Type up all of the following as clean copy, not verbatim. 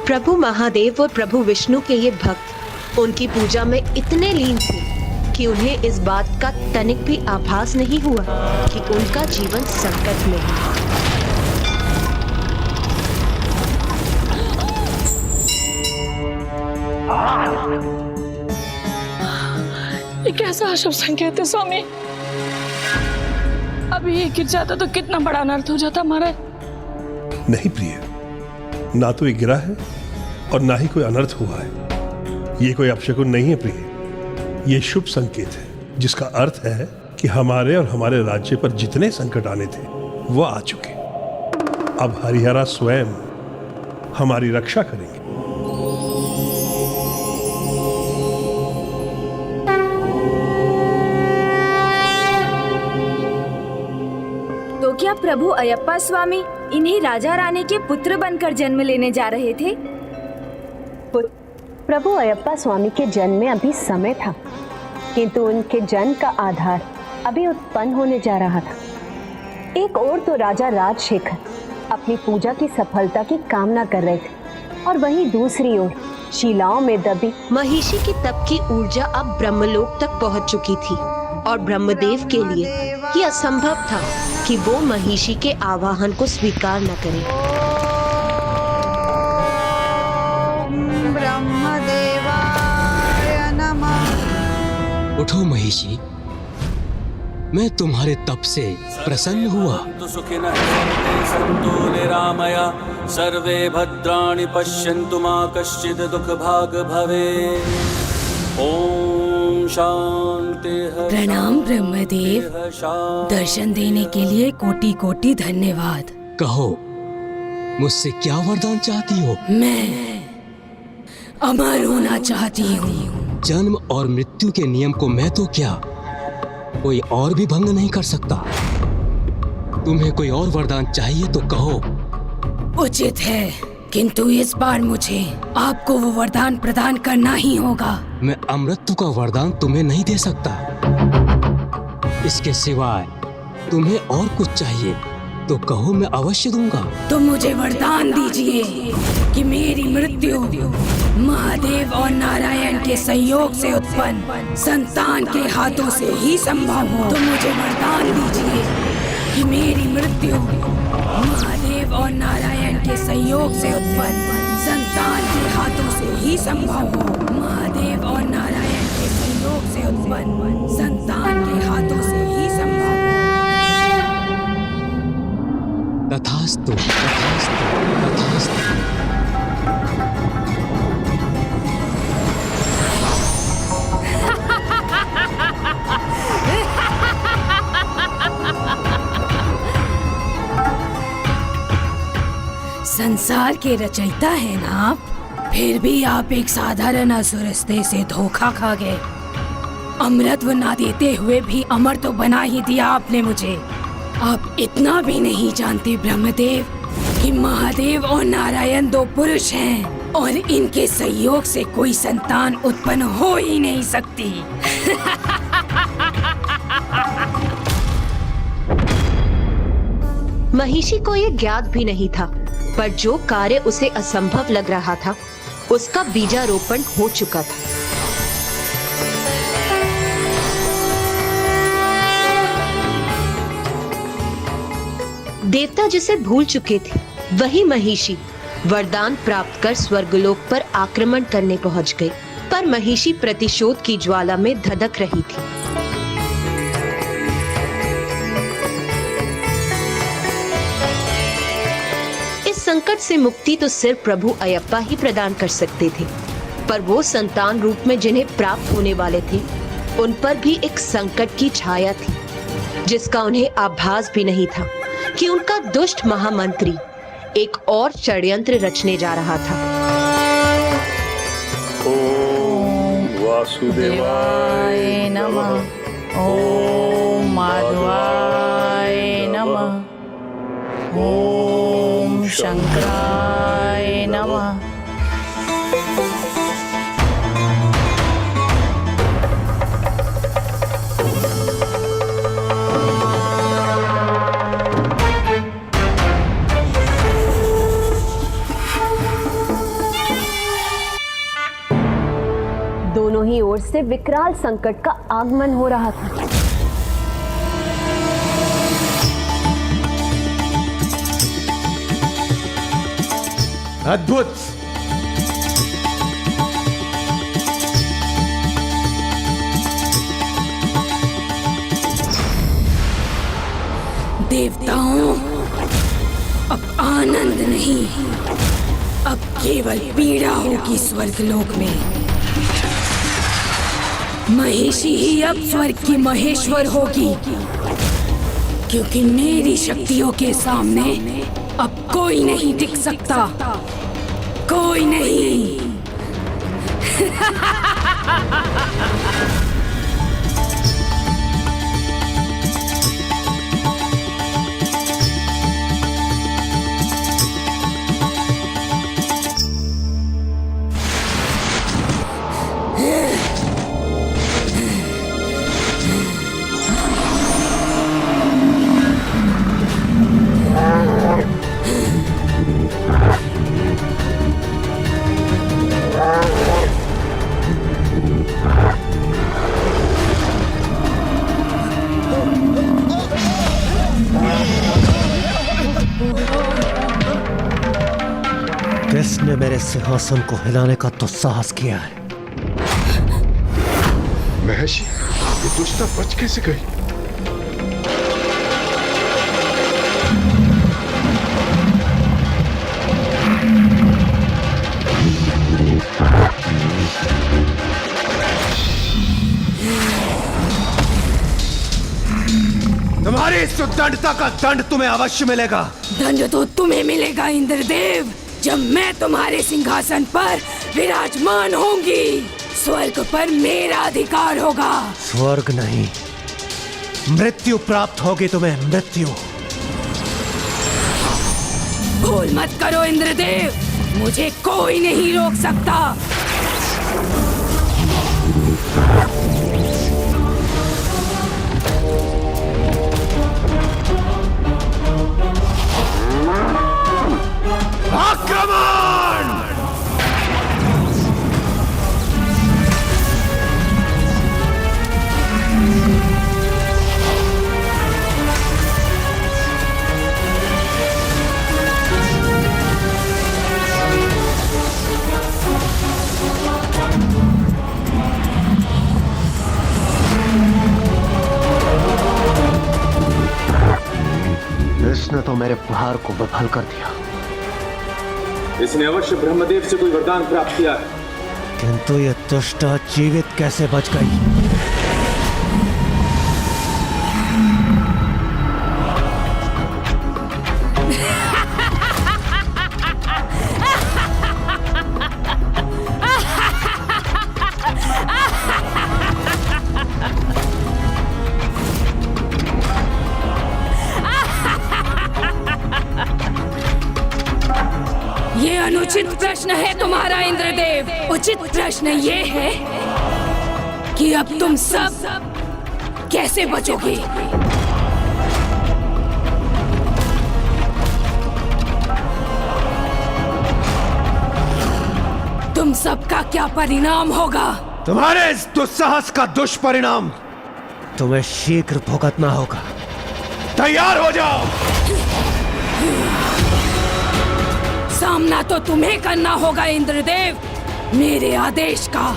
प्रभु महादेव और प्रभु विष्णु के ये भक्त उनकी पूजा में इतने लीन थे कि उन्हें इस बात का तनिक भी आभास नहीं हुआ कि उनका जीवन संकट में है। ये कैसा अशुभ संकेत है स्वामी? अभी ये गिर जाता तो कितना बड़ा अनर्थ हो जाता हमारा। नहीं प्रिय, ना तो ये गिरा है और ना ही कोई अनर्थ हुआ है। ये कोई अपशकुन नहीं है प्रिय, ये शुभ संकेत है जिसका अर्थ है कि हमारे और हमारे राज्य पर जितने संकट आने थे वो आ चुके। अब हरिहरा स्वयं हमारी रक्षा करेंगे। तो क्या प्रभु अयप्पा स्वामी इन्हीं राजा रानी के पुत्र बनकर जन्म लेने जा रहे थे? प्रभु अयप्पा स्वामी के जन्म में अभी समय था, किंतु उनके जन्म का आधार अभी उत्पन्न होने जा रहा था। एक ओर तो राजा राजशेखर अपनी पूजा की सफलता की कामना कर रहे थे और वहीं दूसरी ओर शिलाओं में दबी महिषी की तप की ऊर्जा अब ब्रह्मलोक तक पहुंच चुकी थी और ब्रह्मदेव के लिए यह असंभव था कि वो महिषी के आवाहन को स्वीकार न करें। उठो महिषी, मैं तुम्हारे तप से प्रसन्न हुआ। संतो निरामया सर्वे भद्राणि पश्यन्तु मा कश्चित् दुःख भाग भवे। ओम शांति। प्रणाम ब्रह्मदेव, दर्शन देने के लिए कोटि कोटि धन्यवाद। कहो, मुझसे क्या वरदान चाहती हो? मैं अमर होना चाहती हूँ। जन्म और मृत्यु के नियम को मैं तो क्या, कोई और भी भंग नहीं कर सकता। तुम्हें कोई और वरदान चाहिए तो कहो। उचित है, किंतु इस बार मुझे आपको वो वरदान प्रदान करना ही होगा। मैं अमृतत्व का वरदान तुम्हें नहीं दे सकता। इसके सिवाय तुम्हें और कुछ चाहिए तो कहो, मैं अवश्य दूंगा। तो मुझे वरदान दीजिए कि मेरी मृत्यु महादेव और नारायण के सहयोग से उत्पन्न संतान के हाथों से ही संभव हो। तो मुझे वरदान दीजिए कि मेरी मृत्यु महादेव और नारायण के सहयोग से उत्पन्न संतान के हाथों से ही संभव हो। महादेव और नारायण के सहयोग से उत्पन्न संतान के हाथों से ही संभव हो। तथास्तु, तथास्तु, तथास्तु। संसार के रचयिता हैं ना आप, फिर भी आप एक साधारण असुरस्ते से धोखा खा गए। अमृतत्व ना देते हुए भी अमर तो बना ही दिया आपने मुझे। आप इतना भी नहीं जानते ब्रह्मदेव कि महादेव और नारायण दो पुरुष हैं और इनके सहयोग से कोई संतान उत्पन्न हो ही नहीं सकती। महिषी को ये ज्ञात भी नहीं था, पर जो कार्य उसे असंभव लग रहा था उसका बीजारोपण हो चुका था। देवता जिसे भूल चुके थे वही महिषी वरदान प्राप्त कर स्वर्गलोक पर आक्रमण करने पहुंच गई, पर महिषी प्रतिशोध की ज्वाला में धधक रही थी। इस संकट से मुक्ति तो सिर्फ प्रभु अयप्पा ही प्रदान कर सकते थे, पर वो संतान रूप में जिन्हें प्राप्त होने वाले थे उन पर भी एक संकट की छाया थी, जिसका उन्हें आभास भी नहीं था कि उनका दुष्ट महामंत्री एक और षड्यंत्र रचने जा रहा था। ओम वासुदेवाय नमः। ओम माधवाय नमः। ओम शंकराय नमः। दोनों ही ओर से विकराल संकट का आगमन हो रहा था। अद्भुत! देवताओं, अब आनंद नहीं, अब केवल पीड़ा होगी स्वर्गलोक में। महिषी ही अब स्वर्ग की महेश्वर होगी, क्योंकि मेरी शक्तियों के सामने अब कोई नहीं टिक सकता, कोई नहीं। किसने मेरे सिंहासन को हिलाने का दुस्साहस किया है? महर्षि, ये दुष्टा बच कैसे गई? तुम्हारी इस उद्दंडता का दंड तुम्हें अवश्य मिलेगा। दंड तो तुम्हें मिलेगा इंद्रदेव, जब मैं तुम्हारे सिंहासन पर विराजमान होंगी। स्वर्ग पर मेरा अधिकार होगा। स्वर्ग नहीं, मृत्यु प्राप्त होगी तुम्हें, मृत्यु। भूल मत करो इंद्रदेव, मुझे कोई नहीं रोक सकता। आक्रमण! इसने तो मेरे प्रहार को विफल कर दिया। इसने अवश्य ब्रह्मदेव से कोई वरदान प्राप्त किया है। किंतु ये दुष्टा जीवित कैसे बच गई? ये अनुचित प्रश्न है तुम्हारा इंद्रदेव। उचित प्रश्न ये है कि अब तुम सब कैसे बचोगे? तुम सबका क्या परिणाम होगा? तुम्हारे इस दुस्साहस का दुष्परिणाम तुम्हें शीघ्र भुगतना होगा। तैयार हो जाओ। सामना तो तुम्हें करना होगा इंद्रदेव, मेरे आदेश का।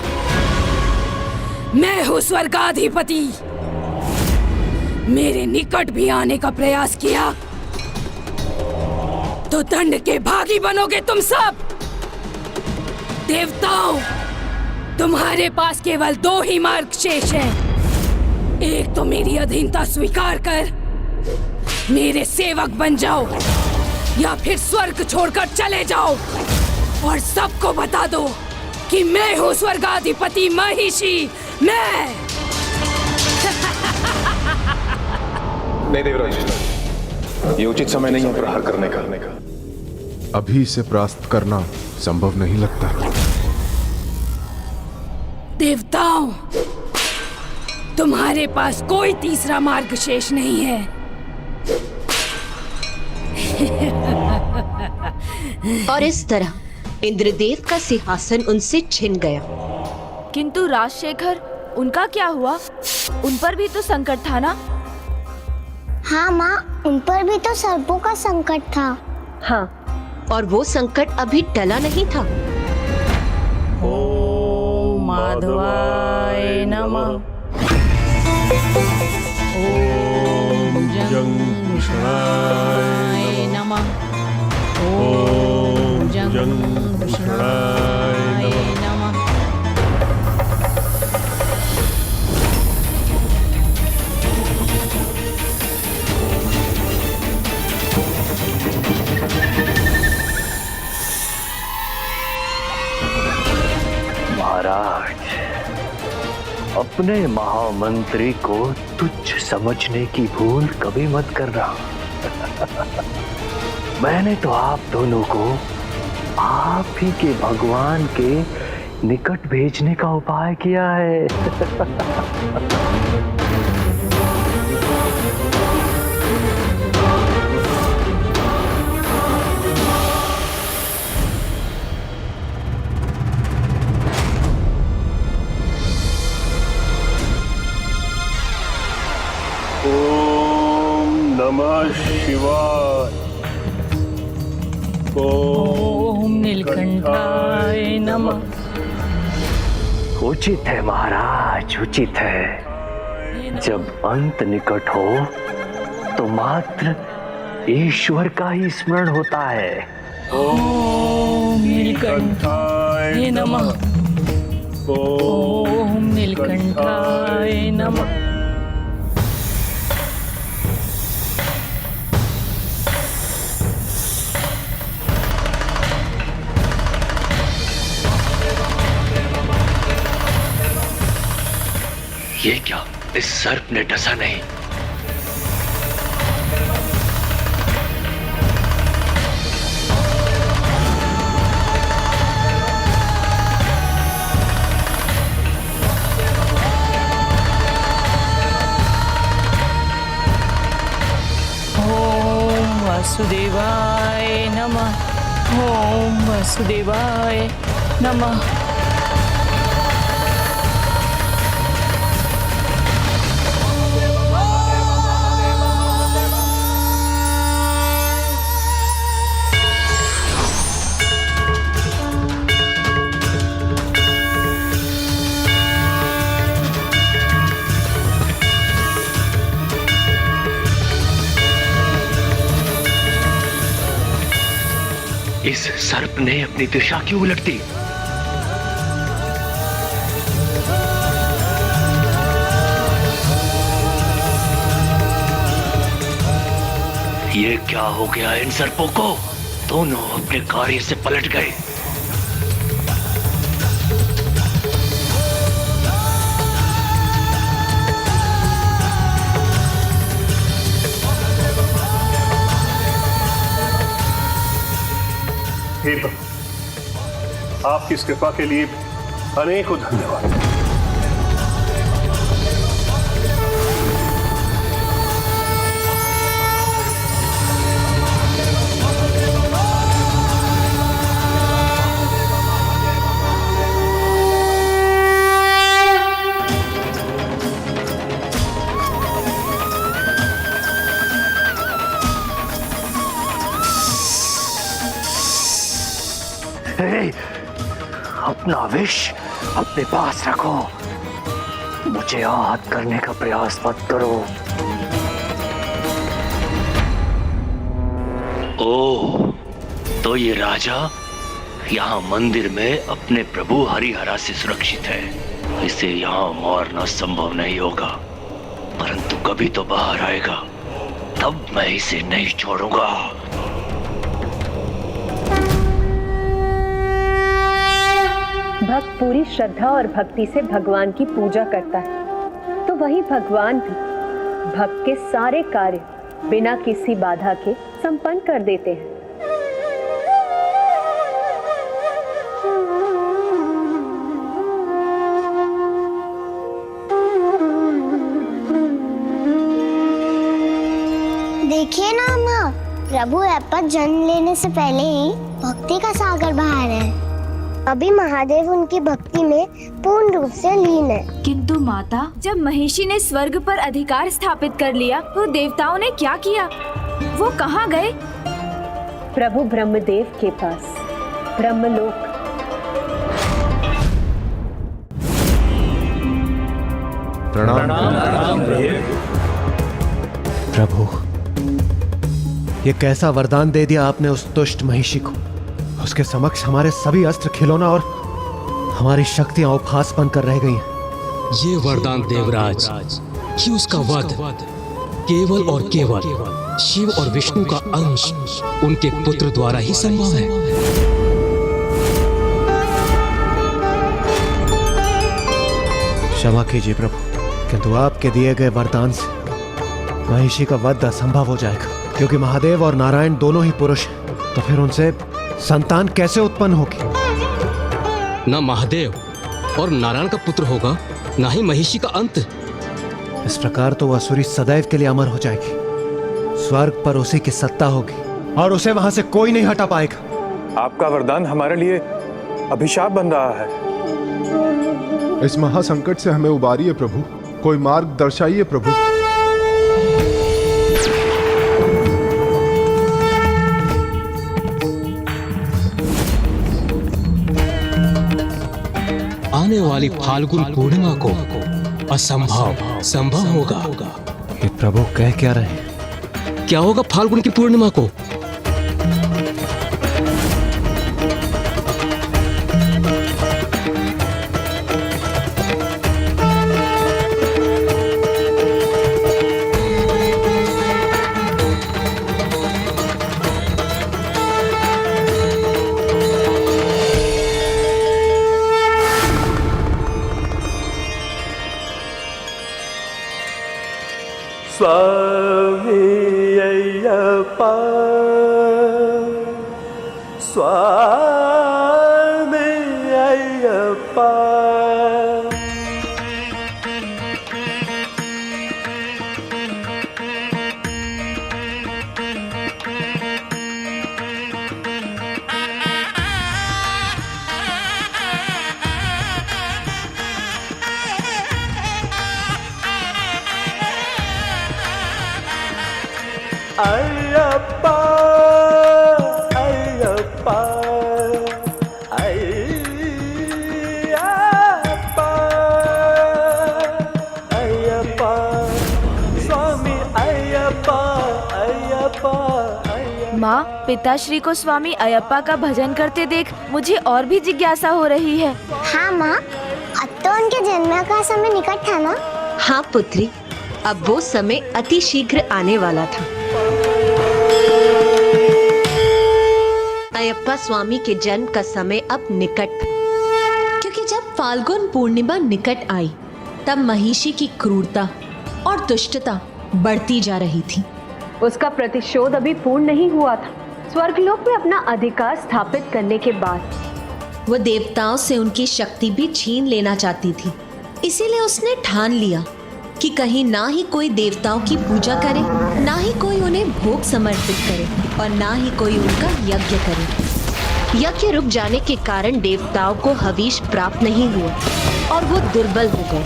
मैं हूँ स्वर्गाधिपति। मेरे निकट भी आने का प्रयास किया तो दंड के भागी बनोगे तुम सब। देवताओं, तुम्हारे पास केवल दो ही मार्ग शेष हैं। एक तो मेरी अधीनता स्वीकार कर मेरे सेवक बन जाओ, या फिर स्वर्ग छोड़कर चले जाओ और सबको बता दो कि मैं हूँ स्वर्गाधिपति महिषी। मैं नहीं देवराज, ये उचित समय नहीं है प्रहार करने का। अभी इसे परास्त करना संभव नहीं लगता। देवताओं, तुम्हारे पास कोई तीसरा मार्ग शेष नहीं है। और इस तरह इंद्रदेव का सिंहासन उनसे छिन गया किंतु राजशेखर, उनका क्या हुआ? उन पर भी तो संकट था ना? हाँ माँ, उन पर भी तो सर्पों का संकट था। हाँ, और वो संकट अभी टला नहीं था। ओम माधवाय नमः। ओम जंघूषणाय नमः। ओम जंघूषणाय नमः। महाराज, अपने महामंत्री को तुच्छ समझने की भूल कभी मत करना। मैंने तो आप दोनों को आप ही के भगवान के निकट भेजने का उपाय किया है। ओम नमः शिवाय। ओम नीलकंठाय नमः। उचित है महाराज, उचित है। जब अंत निकट हो तो मात्र ईश्वर का ही स्मरण होता है। ओम नीलकंठाय नमः। ओम नीलकंठाय नमः। ये क्या, इस सर्प ने डसा नहीं? ओम वासुदेवाय नमः। ओम वासुदेवाय नमः। इस सर्प ने अपनी दिशा क्यों उलट दी? ये क्या हो गया इन सर्पों को? दोनों अपने कार्य से पलट गए। हे प्रभु, आपकी इस कृपा के लिए अनेकों धन्यवाद। अपना विष अपने पास रखो। मुझे आहत करने का प्रयास मत करो। ओह, तो ये राजा यहाँ मंदिर में अपने प्रभु हरिहरा से सुरक्षित है। इसे यहाँ मारना संभव नहीं होगा, परंतु कभी तो बाहर आएगा, तब मैं इसे नहीं छोड़ूंगा। भक्त पूरी श्रद्धा और भक्ति से भगवान की पूजा करता है, तो वही भगवान भी भक्त के सारे कार्य बिना किसी बाधा के संपन्न कर देते हैं। देखिए ना माँ, प्रभु अयप्पा जन्म लेने से पहले ही भक्ति का सागर बहा रहे हैं अभी महादेव उनकी भक्ति में पूर्ण रूप से लीन है। किंतु माता, जब महिषी ने स्वर्ग पर अधिकार स्थापित कर लिया तो देवताओं ने क्या किया? वो कहाँ गए? प्रभु ब्रह्मदेव के पास, ब्रह्मलोक। प्रणाम प्रभु, ये कैसा वरदान दे दिया आपने उस दुष्ट महिषी को। उसके समक्ष हमारे सभी अस्त्र खिलौना और हमारी शक्तियां उपहास बनकर रह गई हैं। ये वरदान देवराज कि उसका वध केवल और केवल शिव और विष्णु का अंश उनके पुत्र द्वारा ही संभव है। क्षमा कीजिए प्रभु, किंतु आपके दिए गए वरदान से महिषी का वध असंभव हो जाएगा, क्योंकि महादेव और नारायण दोनों ही पुरुष हैं। तो फिर उनसे संतान कैसे उत्पन्न होगी? ना महादेव और नारायण का पुत्र होगा, ना ही महिषी का अंत। इस प्रकार तो वह असुरी सदैव के लिए अमर हो जाएगी। स्वर्ग पर उसी की सत्ता होगी और उसे वहां से कोई नहीं हटा पाएगा। आपका वरदान हमारे लिए अभिशाप बन रहा है। इस महासंकट से हमें उबारिए प्रभु, कोई मार्ग दर्शाइए प्रभु। आने वाली फाल्गुन पूर्णिमा को असंभव संभव होगा। ये प्रभु कह क्या रहे हैं? क्या होगा फाल्गुन की पूर्णिमा को? स्वामी अय्यप्पा, स्वामी अय्यप्पा। अय्यप्पा अय्यप्पा अय्यप्पा अय्यप्पा, स्वामी अय्यप्पा अय्यप्पा। माँ, पिताश्री को स्वामी अयप्पा का भजन करते देख मुझे और भी जिज्ञासा हो रही है। हाँ माँ, अब तो उनके जन्म का समय निकट था ना? हाँ पुत्री, अब वो समय अति शीघ्र आने वाला था। अयप्पा स्वामी के जन्म का समय अब निकट था, क्योंकि जब फाल्गुन पूर्णिमा निकट आई तब महिषी की क्रूरता और दुष्टता बढ़ती जा रही थी। उसका प्रतिशोध अभी पूर्ण नहीं हुआ था। स्वर्गलोक में अपना अधिकार स्थापित करने के बाद वो देवताओं से उनकी शक्ति भी छीन लेना चाहती थी। इसीलिए उसने ठान लिया कि कहीं ना ही कोई देवताओं की पूजा करे, ना ही कोई उन्हें भोग समर्पित करे और ना ही कोई उनका यज्ञ करे। यज्ञ रुक जाने के कारण देवताओं को हविष प्राप्त नहीं हुआ और वो दुर्बल हो गए।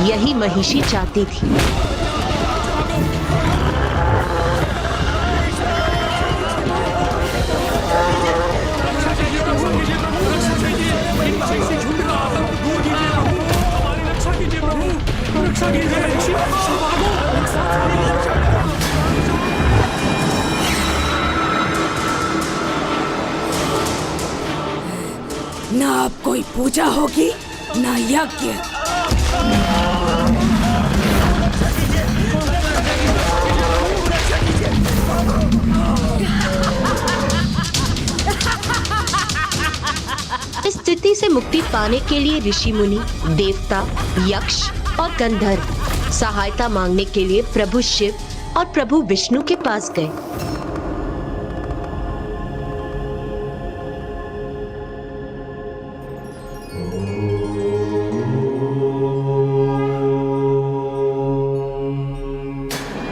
यही महिषी चाहती थी। ना अब कोई पूजा होगी, ना यज्ञ। इस स्थिति से मुक्ति पाने के लिए ऋषि मुनि, देवता, यक्ष और गंधर्व सहायता मांगने के लिए प्रभु शिव और प्रभु विष्णु के पास गए।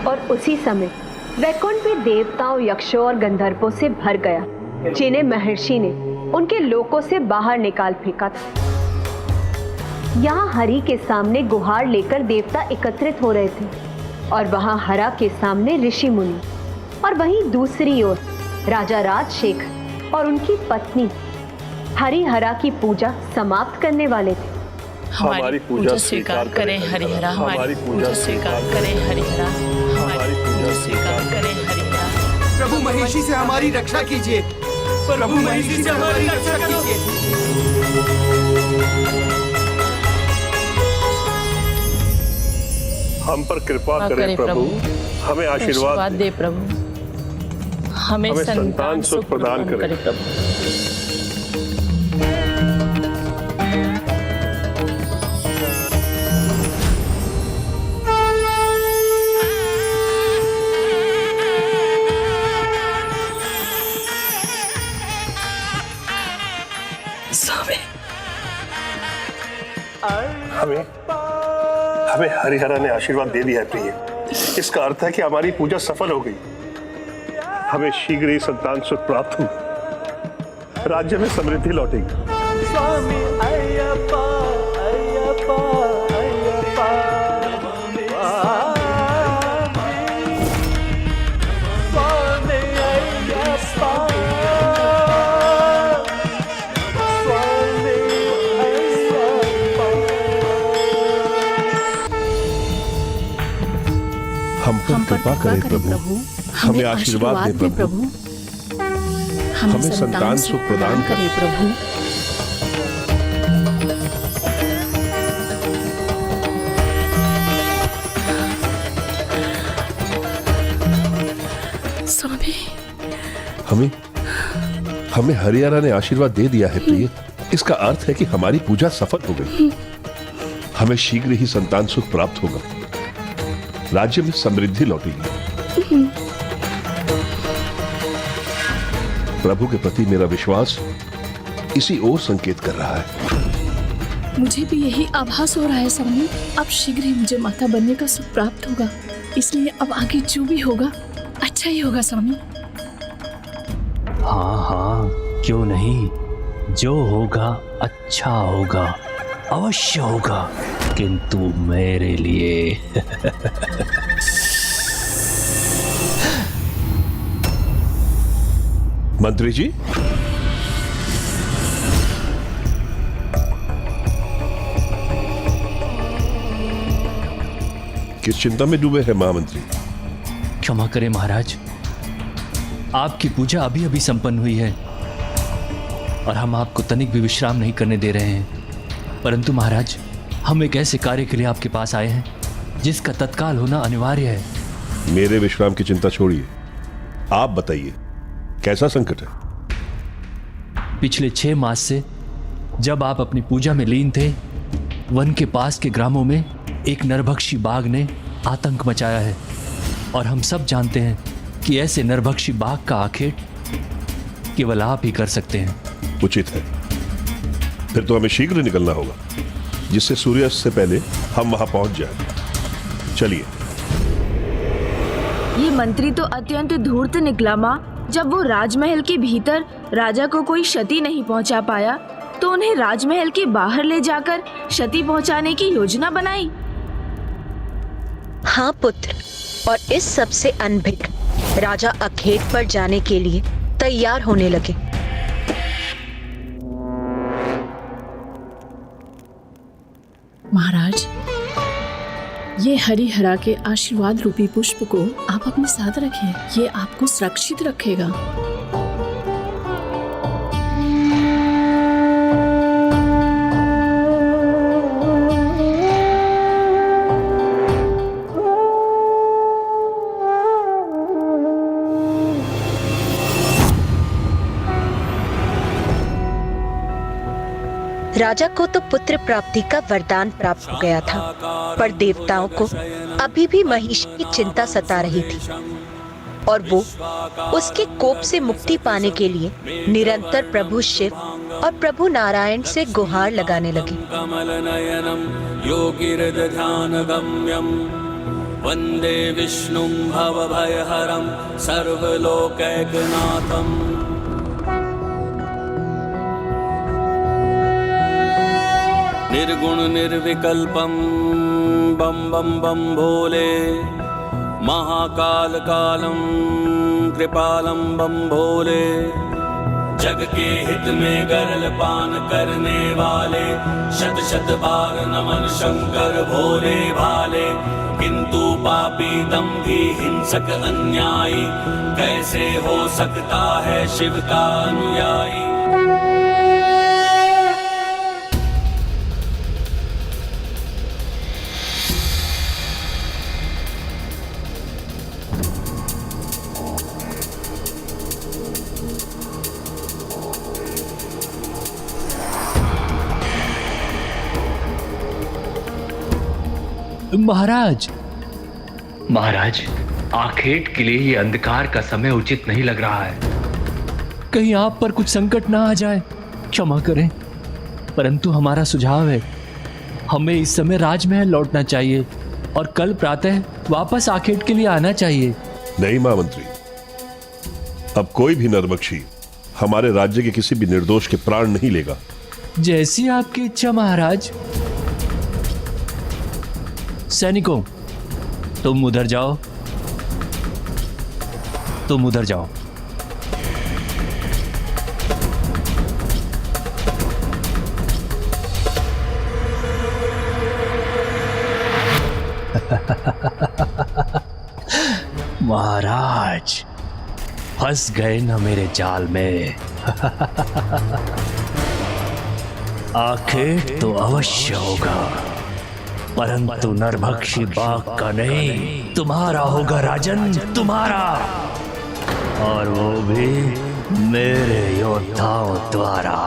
और उसी समय वैकुंठ भी देवताओं, यक्षों और गंधर्वों से भर गया, जिन्हें महर्षि ने उनके लोकों से बाहर निकाल फेंका था। यहाँ हरि के सामने गुहार लेकर देवता एकत्रित हो रहे थे और वहां हरा के सामने ऋषि मुनि, और वहीं दूसरी ओर राजा राजशेखर और उनकी पत्नी हरिहरा की पूजा समाप्त करने वाले थे। हमारी पूजा स्वीकार करें हरिहरा, हमारी पूजा स्वीकार करें हरिहरा, हमारी पूजा स्वीकार करें हरिहरा। प्रभु महिषी से हमारी रक्षा कीजिए, प्रभु महिषी से हमारी रक्षा कीजिए। हम पर कृपा करें प्रभु, हमें आशीर्वाद दे प्रभु, हमें संतान सुख प्रदान करें प्रभु। हमें हरिहरा ने आशीर्वाद दे दिया है प्रिय। इसका अर्थ है कि हमारी पूजा सफल हो गई। हमें शीघ्र ही संतान सुख प्राप्त हुई, राज्य में समृद्धि लौटेगी। स्वामी अय्यप्पा अय्यप्पा अय्यप्पा, स्वामी अय्यप्पा, स्वामी अय्यप्पा। हम पर कृपा करें प्रभु, हमें आशीर्वाद दे प्रभु, हमें संतान सुख प्रदान करें प्रभु। स्वामी, हमें हरिहरा ने आशीर्वाद दे दिया है प्रिय। इसका अर्थ है कि हमारी पूजा सफल हो गई। हमें शीघ्र ही संतान सुख प्राप्त होगा, राज्य में समृद्धि लौटेगी। प्रभु के प्रति मेरा विश्वास इसी ओर संकेत कर रहा है। मुझे भी यही आभास हो रहा है स्वामी। अब शीघ्र ही मुझे माता बनने का सुख प्राप्त होगा, इसलिए अब आगे जो भी होगा अच्छा ही होगा स्वामी। हाँ हाँ, क्यों नहीं, जो होगा अच्छा होगा, अवश्य होगा, किंतु मेरे लिए मंत्री जी, किस चिंता में डूबे हैं महामंत्री? क्षमा करें महाराज, आपकी पूजा अभी अभी संपन्न हुई है और हम आपको तनिक भी विश्राम नहीं करने दे रहे हैं। परंतु महाराज, हम एक ऐसे कार्य के लिए आपके पास आए हैं जिसका तत्काल होना अनिवार्य है। मेरे विश्राम की चिंता छोड़िए, आप बताइए कैसा संकट है? पिछले 6 मास से जब आप अपनी पूजा में लीन थे, वन के पास के ग्रामों में एक नरभक्षी बाघ ने आतंक मचाया है और हम सब जानते हैं कि ऐसे नरभक्षी बाघ का आखेट केवल आप ही कर सकते हैं। उचित है, फिर तो हमें शीघ्र निकलना होगा, जिससे सूर्यास्त से पहले हम वहां पहुंच जाएं। चलिए। ये मंत्री तो अत्यंत धूर्त निकला माँ। जब वो राजमहल के भीतर राजा को कोई क्षति नहीं पहुंचा पाया, तो उन्हें राजमहल के बाहर ले जाकर क्षति पहुंचाने की योजना बनाई। हाँ पुत्र, और इस सब से अनभिज्ञ राजा अखेट पर जाने के लिए तैयार होने लगे। महाराज, ये हरिहरा के आशीर्वाद रूपी पुष्प को आप अपने साथ रखें, ये आपको सुरक्षित रखेगा। राजा को तो पुत्र प्राप्ति का वरदान प्राप्त हो गया था, पर देवताओं को अभी भी महिषी की चिंता सता रही थी और वो उसके कोप से मुक्ति पाने के लिए निरंतर प्रभु शिव और प्रभु नारायण से गुहार लगाने लगे। कमल नयनम योगिर्द ध्यान गम्यम वंदे विष्णुं भवभयहरं सर्वलोकैकनाथम्। निर्गुण निर्विकल्पम बम बम बम भोले, महाकाल कालम कृपालम बम भोले। जग के हित में गरल पान करने वाले, शत शत बार नमन शंकर भोले भाले। किंतु पापी दंभी हिंसक अन्यायी, कैसे हो सकता है शिव का अनुयायी। महाराज, महाराज, आखेट के लिए ये अंधकार का समय उचित नहीं लग रहा है। कहीं आप पर कुछ संकट ना आ जाए, क्षमा करें, परंतु हमारा सुझाव है, हमें इस समय राजमहल लौटना चाहिए और कल प्रातः वापस आखेट के लिए आना चाहिए। नहीं महामंत्री, अब कोई भी नरभक्षी हमारे राज्य के किसी भी निर्दोष के प्राण नहीं लेगा। जैसी आपकी इच्छा महाराज। सैनिकों, तुम उधर जाओ, तुम उधर जाओ। महाराज, फंस गए ना मेरे जाल में। आखिर तो अवश्य होगा, परंतु नरभक्षी बाघ का नहीं, तुम्हारा होगा राजन, तुम्हारा, और वो भी मेरे योद्धाओं द्वारा।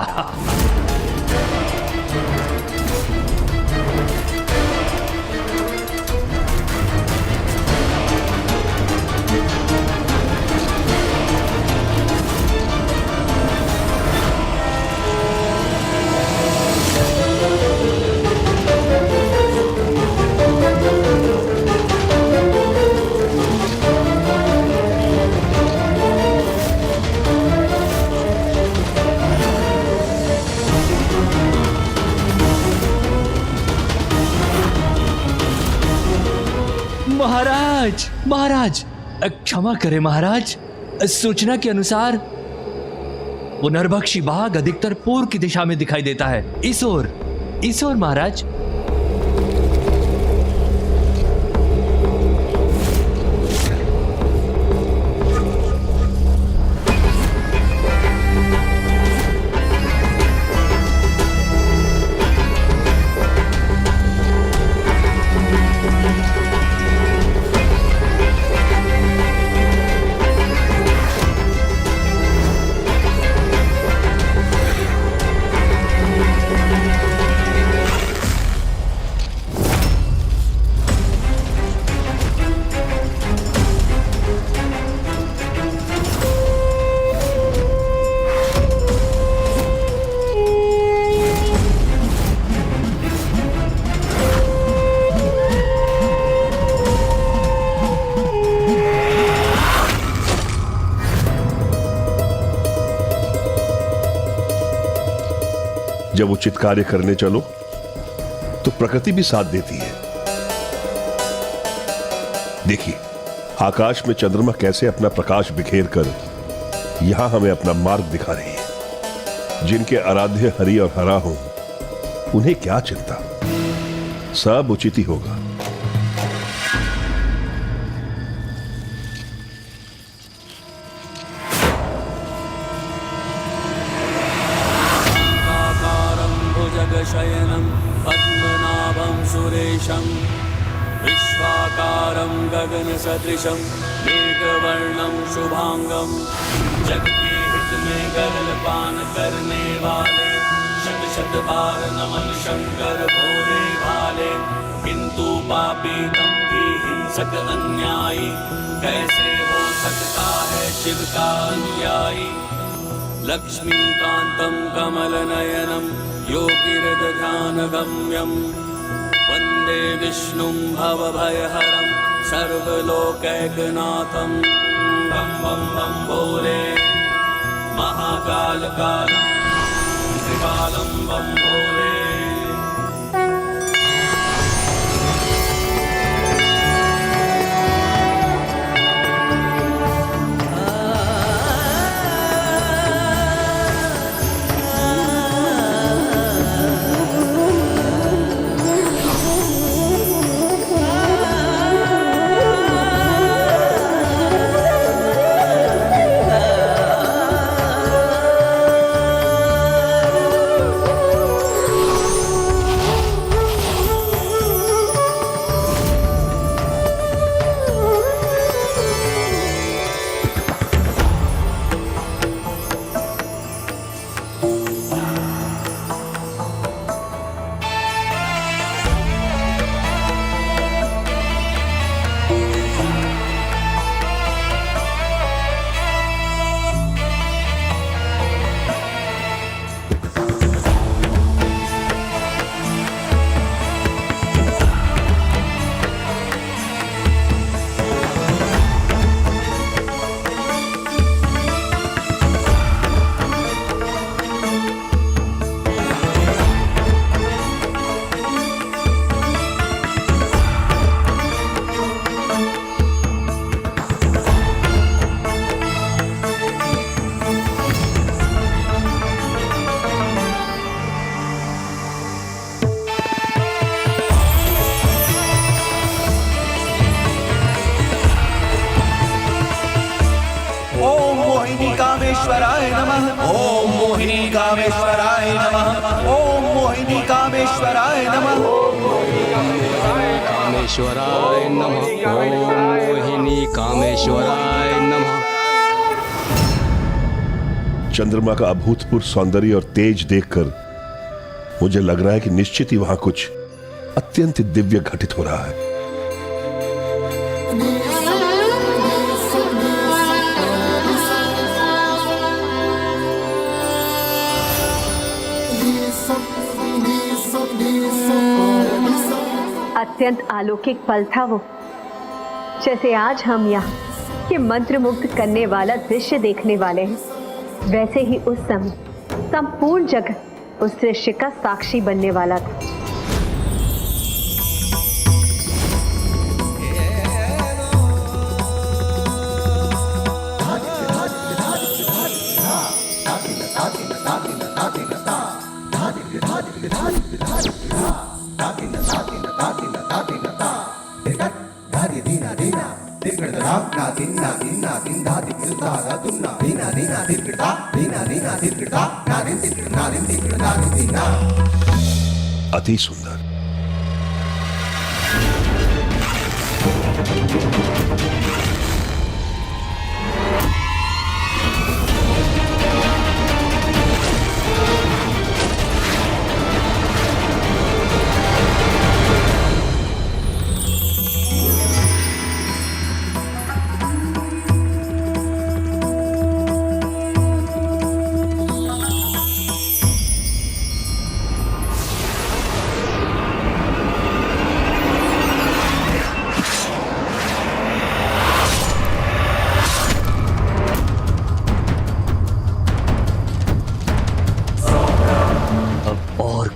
महाराज, महाराज, क्षमा करें महाराज, सूचना के अनुसार वो नरभक्षी बाघ अधिकतर पूर्व की दिशा में दिखाई देता है। इस ओर महाराज। जब उचित कार्य करने चलो तो प्रकृति भी साथ देती है। देखिए, आकाश में चंद्रमा कैसे अपना प्रकाश बिखेर कर यहां हमें अपना मार्ग दिखा रही है। जिनके आराध्य हरि और हरा हो, उन्हें क्या चिंता, सब उचित ही होगा। शयनं पद्मनाभं सुरेशं, विश्वाकारं गगनसदृशं मेघवर्णं शुभांगं। जग के हित में गरल पान करने वाले, शत शत बार नमन शंकर भोले भाले। किंतु पापी दंभी हिंसक अन्यायी, कैसे हो सकता है शिव का अनुयायी। लक्ष्मीकान्तं कमलनयनं योगिरध्यानगम्यं, वन्दे विष्णुं भवभयहरं सर्वलोकैकनाथं। बम बम बम भोले, महाकाल कालं कृपालं बम भोले। कामेश्वराय नमः। कामेश्वराय नमः। ओम मोहिनी कामेश्वराय नमः। चंद्रमा का अभूतपूर्व सौंदर्य और तेज देखकर मुझे लग रहा है कि निश्चित ही वहां कुछ अत्यंत दिव्य घटित हो रहा है। अत्यंत अलौकिक पल था वो, जैसे आज हम यहाँ के मंत्र मुग्ध करने वाला दृश्य देखने वाले हैं, वैसे ही उस समय संपूर्ण जगत उस दृश्य का साक्षी बनने वाला था। अति सुंदर।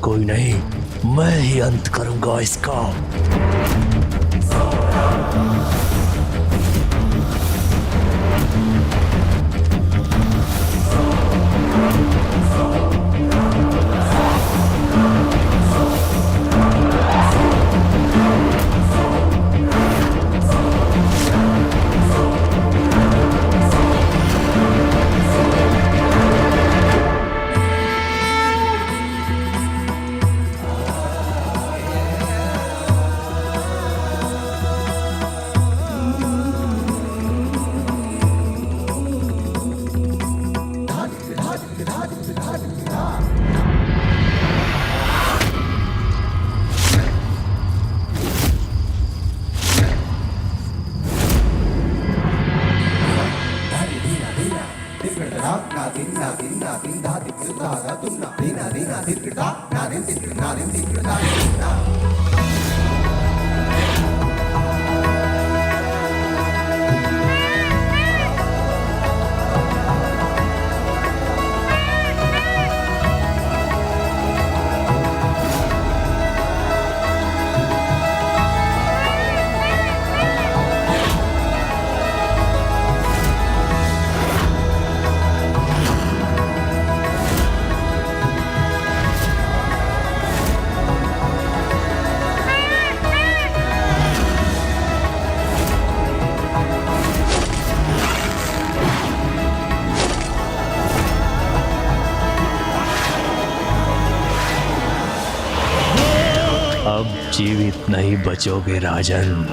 कोई नहीं, मैं ही अंत करूंगा इसका। अब जीवित नहीं बचोगे राजन।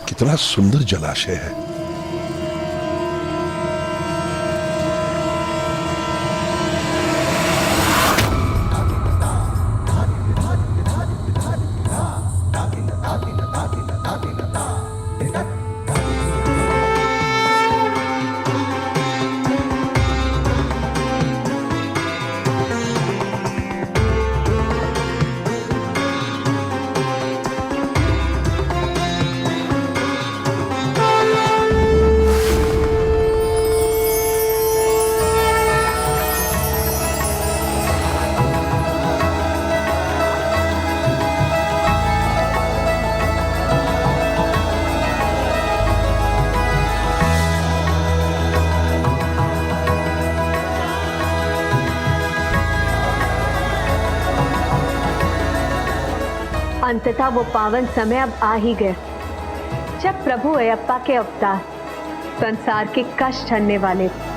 कितना सुंदर जलाशय है। अंततः वो पावन समय अब आ ही गया जब प्रभु अयप्पा के अवतार संसार के कष्ट हरने वाले थे।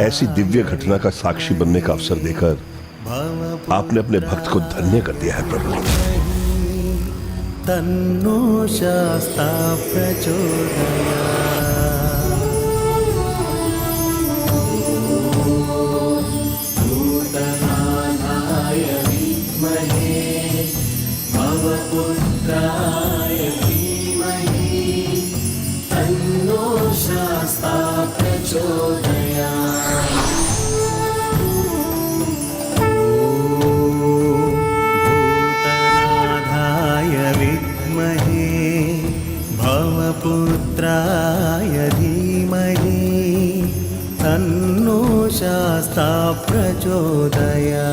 ऐसी दिव्य घटना का साक्षी बनने का अवसर देकर आपने अपने भक्त को धन्य कर दिया है प्रभु। तन्नो शास्ता भूतनाथाय विद्महे भवपुत्राय धीमहि तन्नो शास्ता प्रचोदयात्। भूतनाथाय विद्महे भवपुत्राय धीमहि तन्नो शास्ता प्रचोदयात्।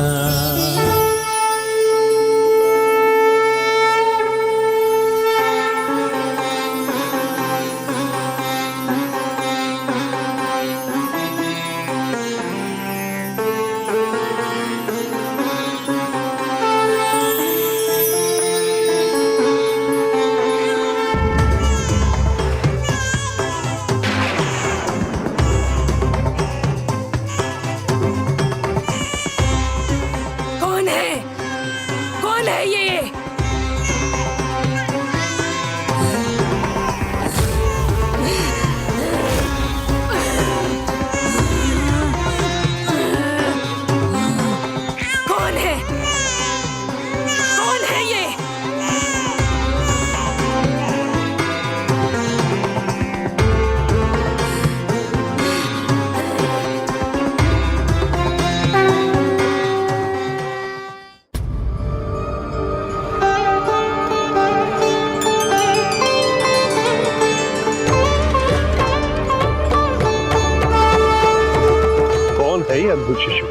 अद्भुत शिशु,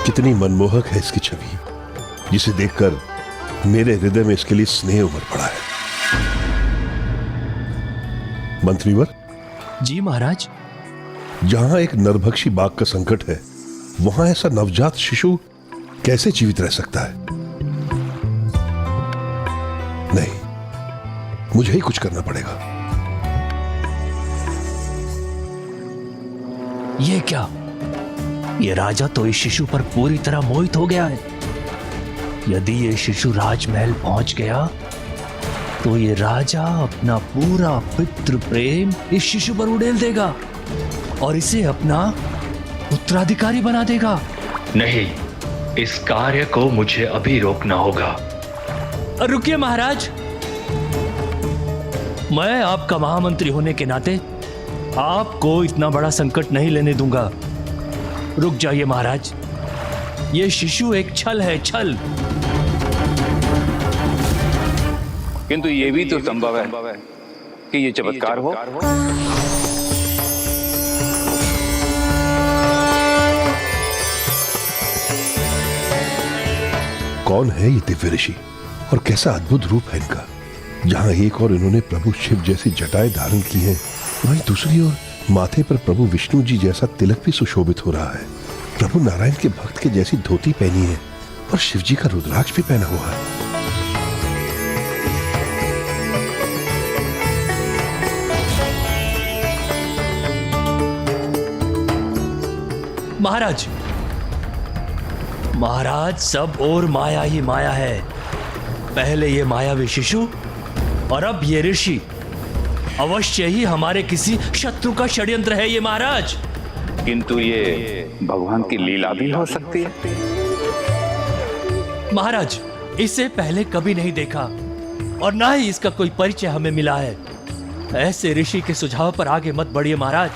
कितनी मनमोहक है इसकी छवि, जिसे देखकर मेरे हृदय में इसके लिए स्नेह उमड़ पड़ा है। मंत्रीवर। जी महाराज। जहां एक नरभक्षी बाघ का संकट है, वहां ऐसा नवजात शिशु कैसे जीवित रह सकता है? नहीं, मुझे ही कुछ करना पड़ेगा। ये क्या? ये राजा तो इस शिशु पर पूरी तरह मोहित हो गया है। यदि ये शिशु राजमहल पहुंच गया तो ये राजा अपना पूरा पितृ प्रेम इस शिशु पर उड़ेल देगा और इसे अपना उत्तराधिकारी बना देगा। नहीं, इस कार्य को मुझे अभी रोकना होगा। रुकिए महाराज, मैं आपका महामंत्री होने के नाते आपको इतना बड़ा संकट नहीं लेने दूंगा। रुक जाइए महाराज, ये शिशु एक छल है, छल। किंतु ये भी तो संभव है कि ये चमत्कार हो। कौन है ये दिव्य ऋषि और कैसा अद्भुत रूप है इनका। जहां एक और इन्होंने प्रभु शिव जैसी जटाएं धारण की हैं, वहीं दूसरी ओर माथे पर प्रभु विष्णु जी जैसा तिलक भी सुशोभित हो रहा है। प्रभु नारायण के भक्त के जैसी धोती पहनी है और शिव जी का रुद्राक्ष भी पहना हुआ है। महाराज, महाराज, सब और माया ही माया है। पहले ये मायावी शिशु और अब ये ऋषि। अवश्य ही हमारे किसी शत्रु का षड्यंत्र है ये महाराज। किंतु ये भगवान की लीला भी हो सकती है। महाराज, इसे पहले कभी नहीं देखा और ना ही इसका कोई परिचय हमें मिला है। ऐसे ऋषि के सुझाव पर आगे मत बढ़िए महाराज।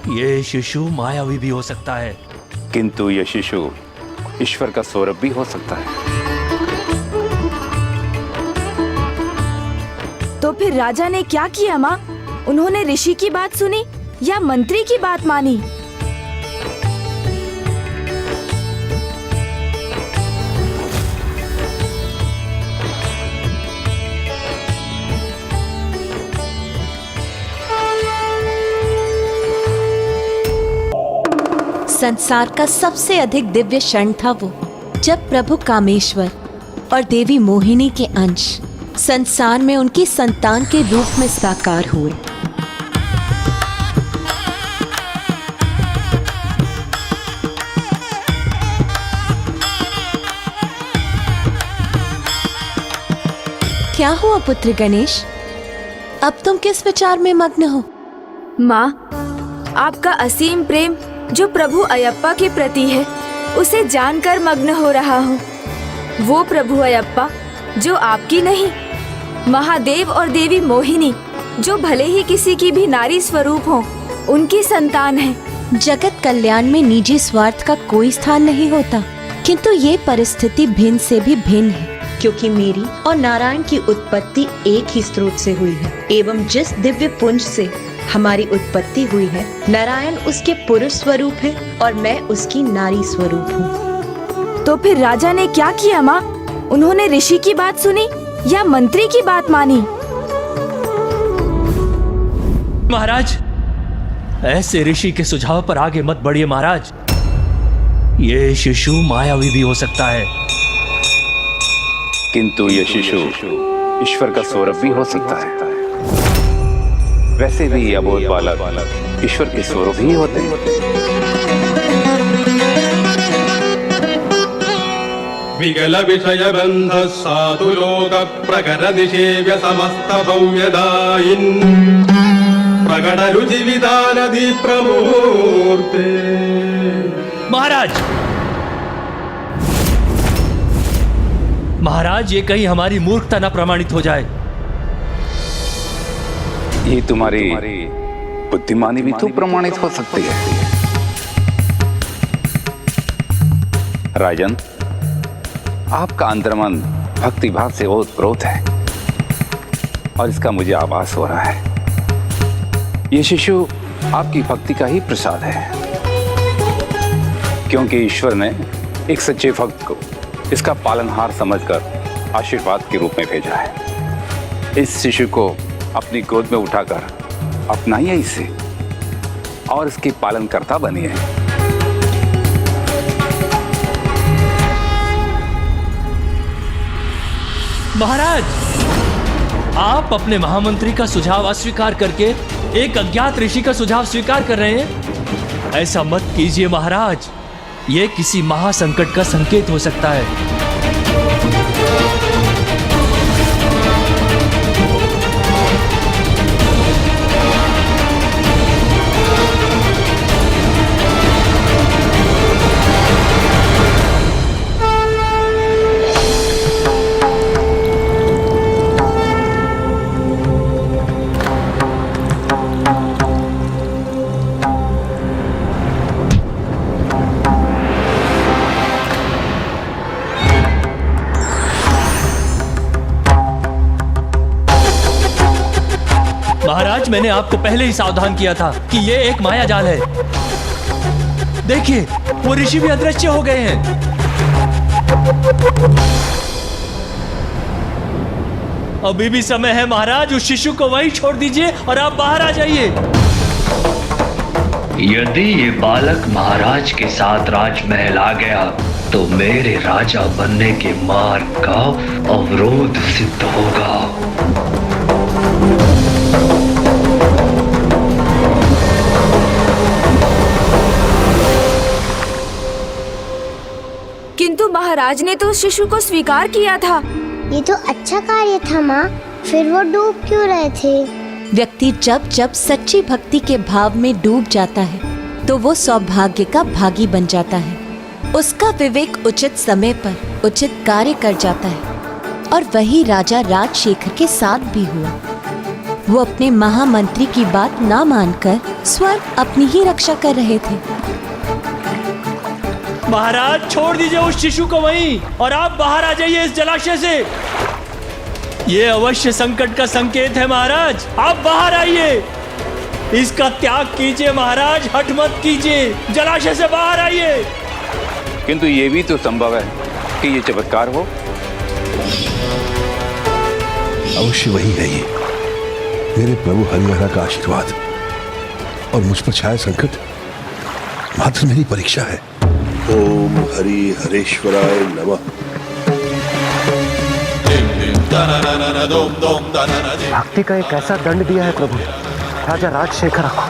ये शिशु मायावी भी हो सकता है। किंतु ये शिशु ईश्वर का स्वरूप भी हो सकता है। तो फिर राजा ने क्या किया माँ? उन्होंने ऋषि की बात सुनी या मंत्री की बात मानी? संसार का सबसे अधिक दिव्य क्षण था वो, जब प्रभु कामेश्वर और देवी मोहिनी के अंश संसार में उनकी संतान के रूप में साकार हुए। क्या हुआ पुत्र गणेश? अब तुम किस विचार में मग्न हो? माँ, आपका असीम प्रेम जो प्रभु अयप्पा के प्रति है, उसे जानकर मग्न हो रहा हूँ। वो प्रभु अयप्पा जो आपकी नहीं, महादेव और देवी मोहिनी जो भले ही किसी की भी नारी स्वरूप हो, उनकी संतान है। जगत कल्याण में निजी स्वार्थ का कोई स्थान नहीं होता, किंतु ये परिस्थिति भिन्न से भी भिन्न है, क्योंकि मेरी और नारायण की उत्पत्ति एक ही स्रोत से हुई है, एवं जिस दिव्य पुंज से हमारी उत्पत्ति हुई है, नारायण उसके पुरुष स्वरूप है और मैं उसकी नारी स्वरूप हूँ। तो फिर राजा ने क्या किया माँ? उन्होंने ऋषि की बात सुनी या मंत्री की बात मानी? महाराज, ऐसे ऋषि के सुझाव पर आगे मत बढ़िए महाराज। ये शिशु मायावी भी हो सकता है। किंतु ये शिशु ईश्वर का स्वरूप भी हो सकता है। वैसे भी अबोध बालक ईश्वर के स्वरूप ही होते हैं। विगल विषय बंध साधु लोक प्रकर निषेव्य समस्त भव्यदायिन् प्रकट रुचि विधानधि प्रमूर्ते। महाराज, ये कहीं हमारी मूर्खता न प्रमाणित हो जाए। ये तुम्हारी बुद्धिमानी भी तो प्रमाणित हो सकती है। राजन, आपका अंतर्मन भक्ति भाव से ओतप्रोत है और इसका मुझे आभास हो रहा है। ये शिशु आपकी भक्ति का ही प्रसाद है, क्योंकि ईश्वर ने एक सच्चे भक्त को इसका पालनहार समझकर आशीर्वाद के रूप में भेजा है। इस शिशु को अपनी गोद में उठाकर अपनाइए इसे और इसके पालनकर्ता बनिए। महाराज, आप अपने महामंत्री का सुझाव अस्वीकार करके एक अज्ञात ऋषि का सुझाव स्वीकार कर रहे हैं। ऐसा मत कीजिए महाराज, ये किसी महासंकट का संकेत हो सकता है। महाराज, मैंने आपको पहले ही सावधान किया था कि ये एक माया जाल है। देखिए, वो ऋषि भी अदृश्य हो गए हैं। अभी भी समय है महाराज, उस शिशु को वहीं छोड़ दीजिए और आप बाहर आ जाइए। यदि ये बालक महाराज के साथ राजमहल आ गया तो मेरे राजा बनने के मार्ग का अवरोध सिद्ध होगा। महाराज ने तो उस शिशु को स्वीकार किया था। ये तो अच्छा कार्य था माँ, फिर वो डूब क्यों रहे थे? व्यक्ति जब जब सच्ची भक्ति के भाव में डूब जाता है तो वो सौभाग्य का भागी बन जाता है। उसका विवेक उचित समय पर उचित कार्य कर जाता है और वही राजा राजशेखर के साथ भी हुआ। वो अपने महामंत्री की बात ना मानकर स्वर्ग अपनी ही रक्षा कर रहे थे। महाराज छोड़ दीजिए उस शिशु को वहीं और आप बाहर आ जाइए इस जलाशय से। ये अवश्य संकट का संकेत है महाराज, आप बाहर आइए। इसका त्याग कीजिए महाराज, हठ मत कीजिए, जलाशय से बाहर आइए। किंतु ये भी तो संभव है कि ये चमत्कार हो। अवश्य वही है ये, मेरे प्रभु हरिहरा का आशीर्वाद और मुझ पर छाया संकट मात्र मेरी परीक्षा है। ओम हरि हरेश्वराय नमः। भक्ति का एक ऐसा दंड दिया है प्रभु राजा राजशेखर को।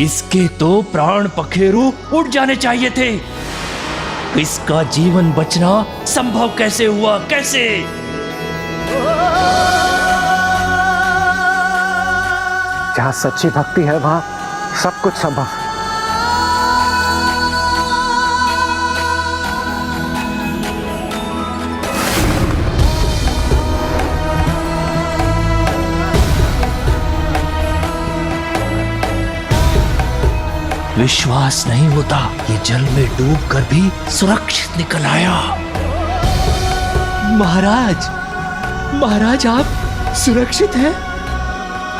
इसके तो प्राण पखेरु उड़ जाने चाहिए थे। इसका जीवन बचना संभव कैसे हुआ, कैसे? जहाँ सच्ची भक्ति है वहाँ सब कुछ संभव है। विश्वास नहीं होता, ये जल में डूबकर भी सुरक्षित निकल आया। महाराज, महाराज आप सुरक्षित हैं?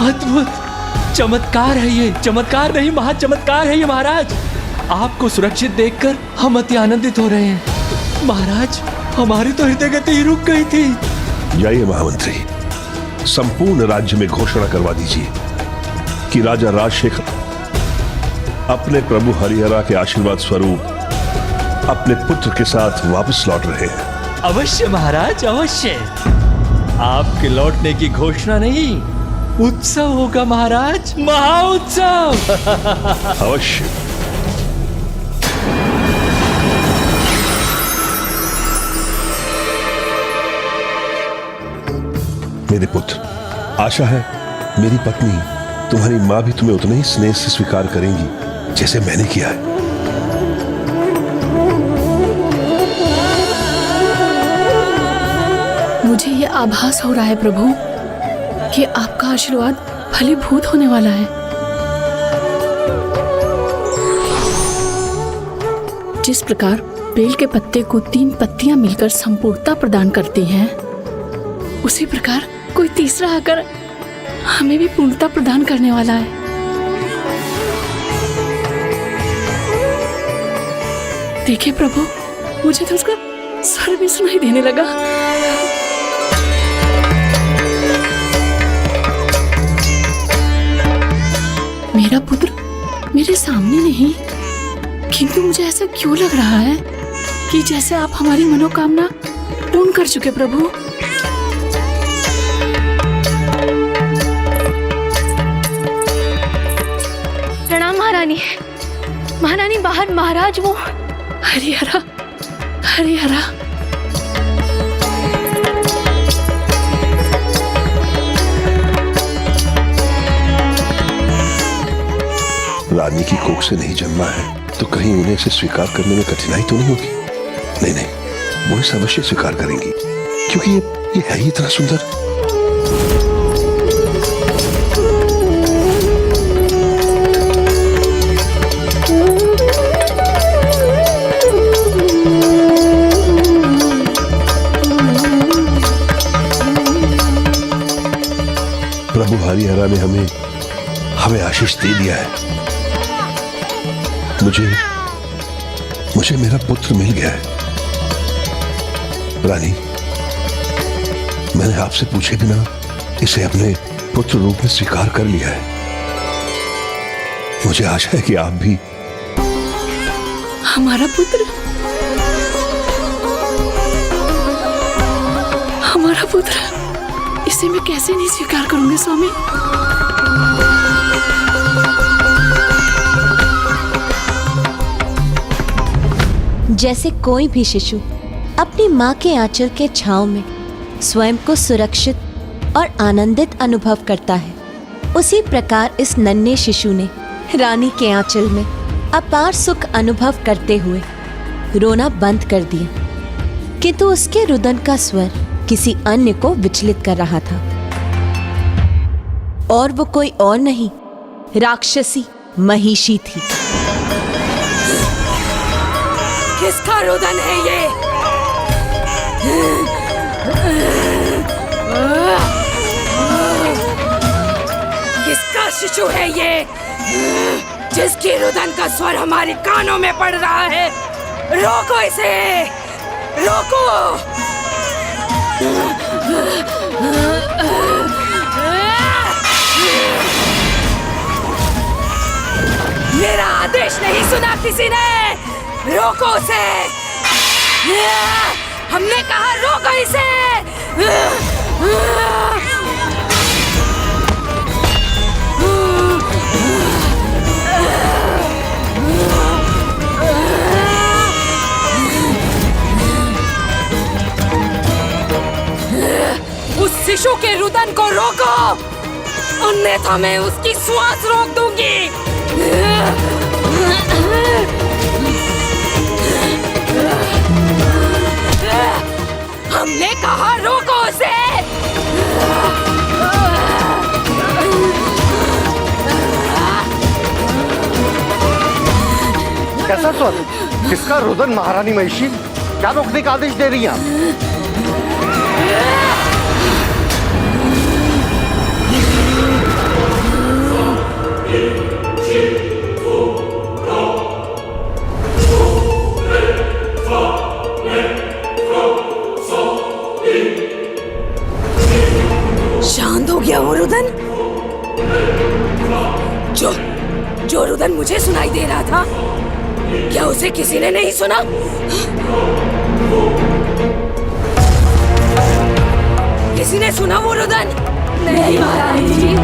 अद्भुत चमत्कार है ये, चमत्कार नहीं महा चमत्कार है ये महाराज। आपको सुरक्षित देखकर हम अति आनंदित हो रहे हैं। महाराज हमारी तो हृदय गति ही रुक गई थी। जाइए महामंत्री, संपूर्ण राज्य में घोषणा करवा दीजिए कि राजा राजशेखर अपने प्रभु हरिहरा के आशीर्वाद स्वरूप अपने पुत्र के साथ वापस लौट रहे हैं। अवश्य महाराज, अवश्य। आपके लौटने की घोषणा नहीं, उत्सव होगा महाराज, महाउत्सव। अवश्य। मेरे पुत्र, आशा है मेरी पत्नी तुम्हारी माँ भी तुम्हें उतने ही स्नेह से स्वीकार करेंगी जैसे मैंने किया है। मुझे ये आभास हो रहा है प्रभु कि आपका आशीर्वाद फलीभूत होने वाला है। जिस प्रकार बेल के पत्ते को 3 पत्तियां मिलकर संपूर्णता प्रदान करती हैं, उसी प्रकार कोई तीसरा आकर हमें भी पूर्णता प्रदान करने वाला है। देखिए प्रभु, मुझे तो उसका स्वर भी सुनाई देने लगा। मेरा पुत्र मेरे सामने नहीं, किंतु मुझे ऐसा क्यों लग रहा है कि जैसे आप हमारी मनोकामना पूर्ण कर चुके प्रभु। प्रणाम महारानी। महारानी बाहर महाराज वो हरिहरा, हरिहरा रानी की कोख से नहीं जन्मा है तो कहीं उन्हें इसे स्वीकार करने में कठिनाई तो नहीं होगी? नहीं नहीं, वो इसे अवश्य स्वीकार करेंगी, क्योंकि ये है ही इतना सुंदर। प्रभु हरिहरा ने हमें आशीष दे दिया है। मुझे मेरा पुत्र मिल गया है। रानी, मैंने आपसे पूछे बिना इसे अपने पुत्र रूप में स्वीकार कर लिया है। मुझे आशा है कि आप भी। हमारा पुत्र, हमारा पुत्र, इसे मैं कैसे नहीं स्वीकार करूंगी स्वामी। जैसे कोई भी शिशु अपनी माँ के आंचल के छांव में स्वयं को सुरक्षित और आनंदित अनुभव करता है, उसी प्रकार इस नन्हे शिशु ने रानी के आंचल में अपार सुख अनुभव करते हुए रोना बंद कर दिया। किंतु उसके रुदन का स्वर किसी अन्य को विचलित कर रहा था, और वो कोई और नहीं, राक्षसी महिषी थी। किसका रुदन है ये? किसका शिशु है ये जिसकी रुदन का स्वर हमारे कानों में पड़ रहा है? रोको इसे, रोको। मेरा आदेश नहीं सुना किसी ने? रोको उसे। हमने कहा रोको इसे। उस शिशु के रुदन को रोको, अन्यथा मैं उसकी श्वास रोक दूंगी। हमने कहा रोको उसे। कैसा स्वर? किसका रुदन महारानी महिषी? क्या रोकने का आदेश दे रही हैं? शांत हो गया वो रुदन? जो रुदन मुझे सुनाई दे रहा था, क्या उसे किसी ने नहीं सुना? किसी ने सुना वो रुदन? नहीं महारानी जी।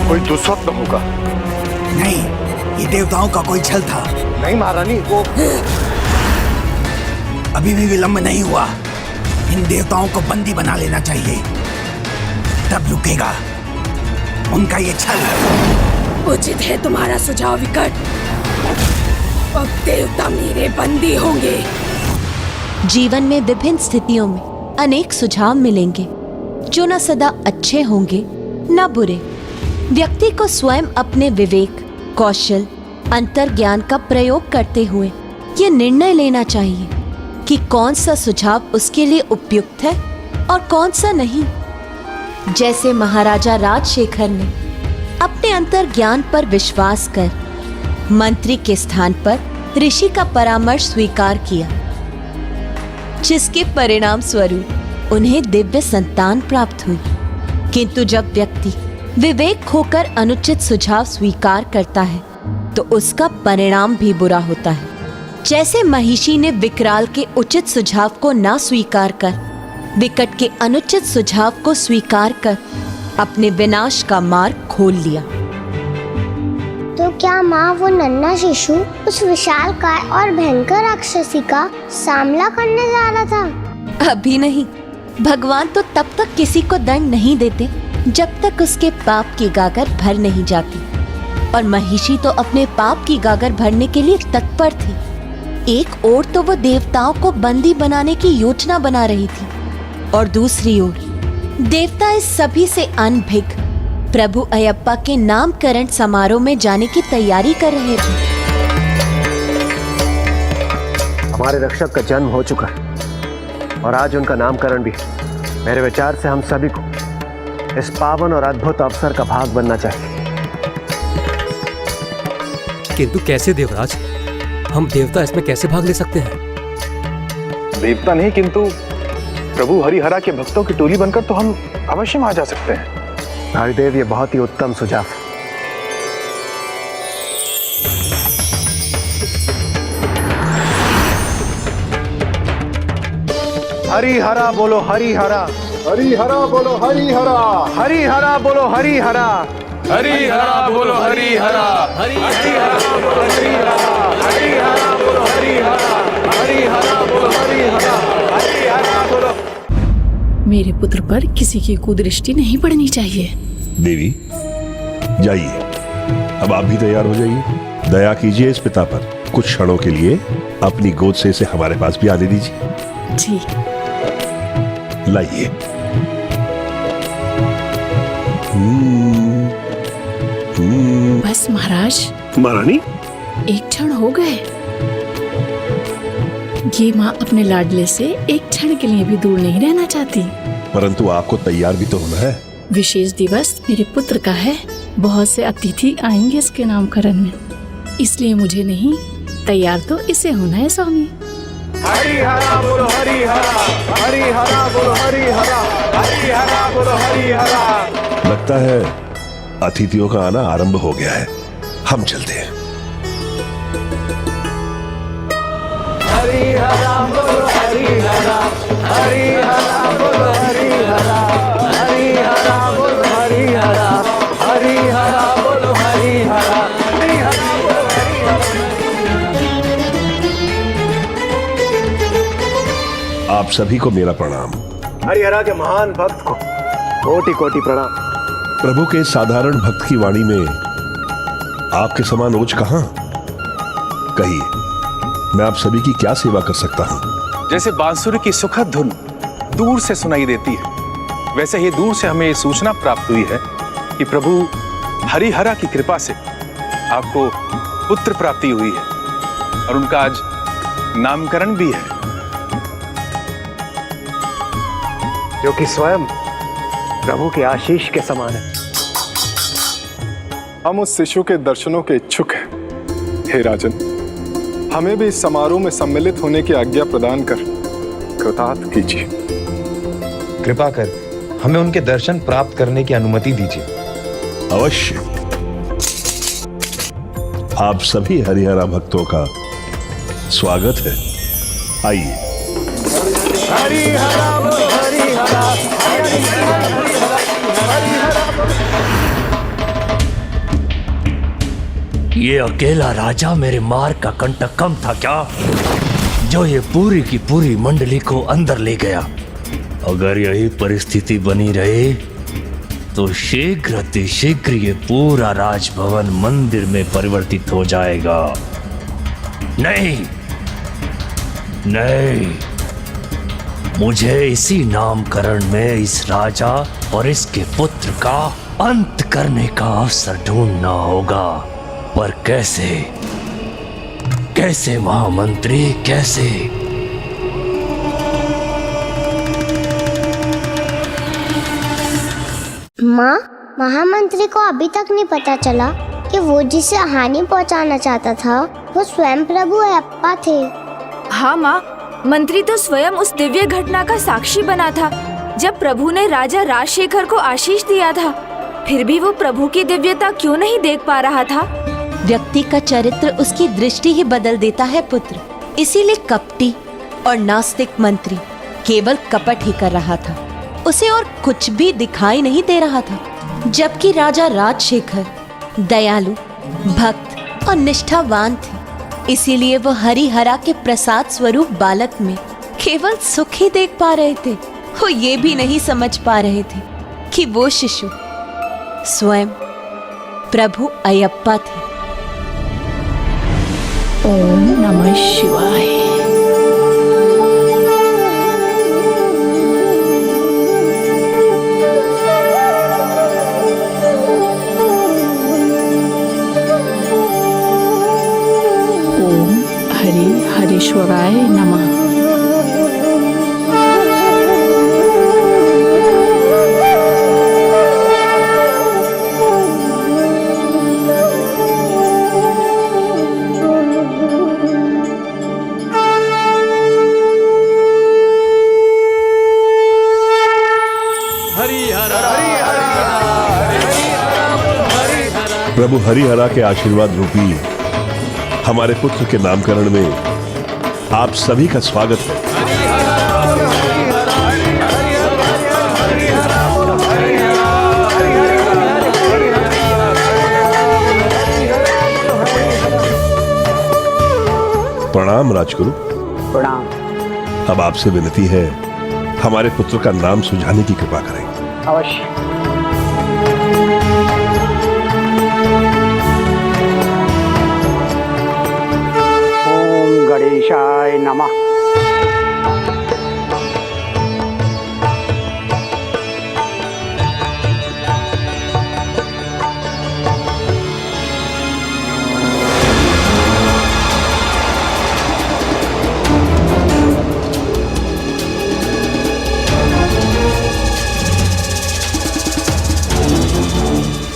कोई दुस्वप्न होगा। नहीं, ये देवताओं का कोई छल था। नहीं महारानी, वो अभी भी विलंब नहीं हुआ। इन देवताओं को बंदी बना लेना चाहिए, तब रुकेगा उनका ये छल। उचित है तुम्हारा सुझाव विकट। अब देवता मेरे बंदी होंगे। जीवन में विभिन्न स्थितियों में अनेक सुझाव मिलेंगे जो न सदा अच्छे होंगे न बुरे। व्यक्ति को स्वयं अपने विवेक, कौशल, अंतर्ज्ञान का प्रयोग करते हुए ये निर्णय लेना चाहिए कि कौन सा सुझाव उसके लिए उपयुक्त है और कौन सा नहीं। जैसे महाराजा राजशेखर ने अपने अंतर्ज्ञान पर विश्वास कर मंत्री के स्थान पर ऋषि का परामर्श स्वीकार किया, जिसके परिणाम स्वरूप उन्हें दिव्य संतान प्राप्त हुई। किंतु जब व्यक्ति विवेक खोकर अनुचित सुझाव स्वीकार करता है तो उसका परिणाम भी बुरा होता है। जैसे महिषी ने विकराल के उचित सुझाव को ना स्वीकार कर विकट के अनुचित सुझाव को स्वीकार कर अपने विनाश का मार्ग खोल लिया। तो क्या माँ वो नन्हा शिशु उस विशालकाय और भयंकर राक्षसी का सामना करने जा रहा था? अभी नहीं। भगवान तो तब तक किसी को दंड नहीं देते जब तक उसके पाप की गागर भर नहीं जाती। और महिषी तो अपने पाप की गागर भरने के लिए तत्पर थी। एक ओर तो वो देवताओं को बंदी बनाने की योजना बना रही थी और दूसरी ओर देवता इस सभी से अनभिज्ञ प्रभु अयप्पा के नामकरण समारोह में जाने की तैयारी कर रहे थे। हमारे रक्षक का जन्म हो चुका है और आज उनका नामकरण भी। मेरे विचार से हम सभी को इस पावन और अद्भुत अवसर का भाग बनना चाहिए। किंतु कैसे देवराज, हम देवता इसमें कैसे भाग ले सकते हैं? देवता नहीं किंतु प्रभु हरिहरा के भक्तों की टोली बनकर तो हम अवश्य वहां जा सकते हैं। हरिदेव, ये बहुत ही उत्तम सुझाव है। हरिहरा बोलो हरिहरा, हरिहरा बोलो हरिहरा, हरिहरा बोलो हरिहरा, हरिहरा बोलो हरिहरा, हरिहरा बोलो हरिहरा, हरिहरा बोलो हरिहरा, हरिहरा बोलो हरिहरा, हरिहरा बोलो। मेरे पुत्र पर किसी की कुदृष्टि नहीं पड़नी चाहिए। देवी जाइए, अब आप भी तैयार हो जाइए। दया कीजिए इस पिता पर, कुछ क्षणों के लिए अपनी गोद से इसे हमारे पास भी आने दीजिए। जी लाइए। बस महाराज। महारानी, एक क्षण हो गए। ये माँ अपने लाडले से एक क्षण के लिए भी दूर नहीं रहना चाहती। परंतु आपको तैयार भी तो होना है। विशेष दिवस मेरे पुत्र का है, बहुत से अतिथि आएंगे इसके नामकरण में, इसलिए मुझे नहीं, तैयार तो इसे होना है स्वामी। हरिहरा बोलो हरिहरा, हरिहरा बोलो हरिहरा, हरिहरा बोलो हरिहरा। लगता है अतिथियों का आना आरंभ हो गया है, हम चलते हैं। हरिहरा बोलो हरिहरा, हरिहरा बोलो हरिहरा, हरिहरा बोलो हरिहरा, हरिहरा बोलो हरिहरा, हरिहरा बोलो हरिहरा। आप सभी को मेरा प्रणाम। हरिहरा के महान भक्त को कोटि कोटि प्रणाम। प्रभु के साधारण भक्त की वाणी में आपके समान ओज कहां? कहिए, मैं आप सभी की क्या सेवा कर सकता हूं? जैसे बांसुरी की सुखद धुन दूर से सुनाई देती है, वैसे ही दूर से हमें सूचना प्राप्त हुई है कि प्रभु हरिहरा की कृपा से आपको पुत्र प्राप्ति हुई है और उनका आज नामकरण भी है, जो कि स्वयं प्रभु के आशीष के समान है। हम उस शिशु के दर्शनों के इच्छुक हैं। हे राजन, हमें भी इस समारोह में सम्मिलित होने की आज्ञा प्रदान कर कृतार्थ कीजिए। कृपा कर हमें उनके दर्शन प्राप्त करने की अनुमति दीजिए। अवश्य। आप सभी हरिहरा भक्तों का स्वागत है, आइए। हरिहरा बोलो हरिहरा, ये अकेला राजा मेरे मार का कंटक कम था क्या, जो ये पूरी की पूरी मंडली को अंदर ले गया? अगर यही परिस्थिति बनी रही तो शीघ्र अतिशीघ्र ये पूरा राजभवन मंदिर में परिवर्तित हो जाएगा। नहीं नहीं, मुझे इसी नामकरण में इस राजा और इसके पुत्र का अंत करने का अवसर ढूंढना होगा। पर कैसे? कैसे महामंत्री, कैसे? माँ, महामंत्री को अभी तक नहीं पता चला कि वो जिसे हानि पहुँचाना चाहता था वो स्वयं प्रभु अयप्पा थे। हाँ माँ, मंत्री तो स्वयं उस दिव्य घटना का साक्षी बना था जब प्रभु ने राजा राजशेखर को आशीष दिया था। फिर भी वो प्रभु की दिव्यता क्यों नहीं देख पा रहा था? व्यक्ति का चरित्र उसकी दृष्टि ही बदल देता है पुत्र। इसीलिए कपटी और नास्तिक मंत्री केवल कपट ही कर रहा था, उसे और कुछ भी दिखाई नहीं दे रहा था। जबकि राजा राजशेखर दयालु, भक्त और निष्ठावान थे, इसीलिए वो हरिहरा के प्रसाद स्वरूप बालक में केवल सुख ही देख पा रहे थे। वो ये भी नहीं समझ पा रहे थे कि वो शिशु स्वयं प्रभु अयप्पा थे। ओम नमः शिवाय। ओम हरि हरीश्वराय नमः। प्रभु हरिहरा के आशीर्वाद रूपी हमारे पुत्र के नामकरण में आप सभी का स्वागत है। प्रणाम राजगुरु। प्रणाम। अब आपसे विनती है, हमारे पुत्र का नाम सुझाने की कृपा करें। अवश्य। गणेशाय नमः।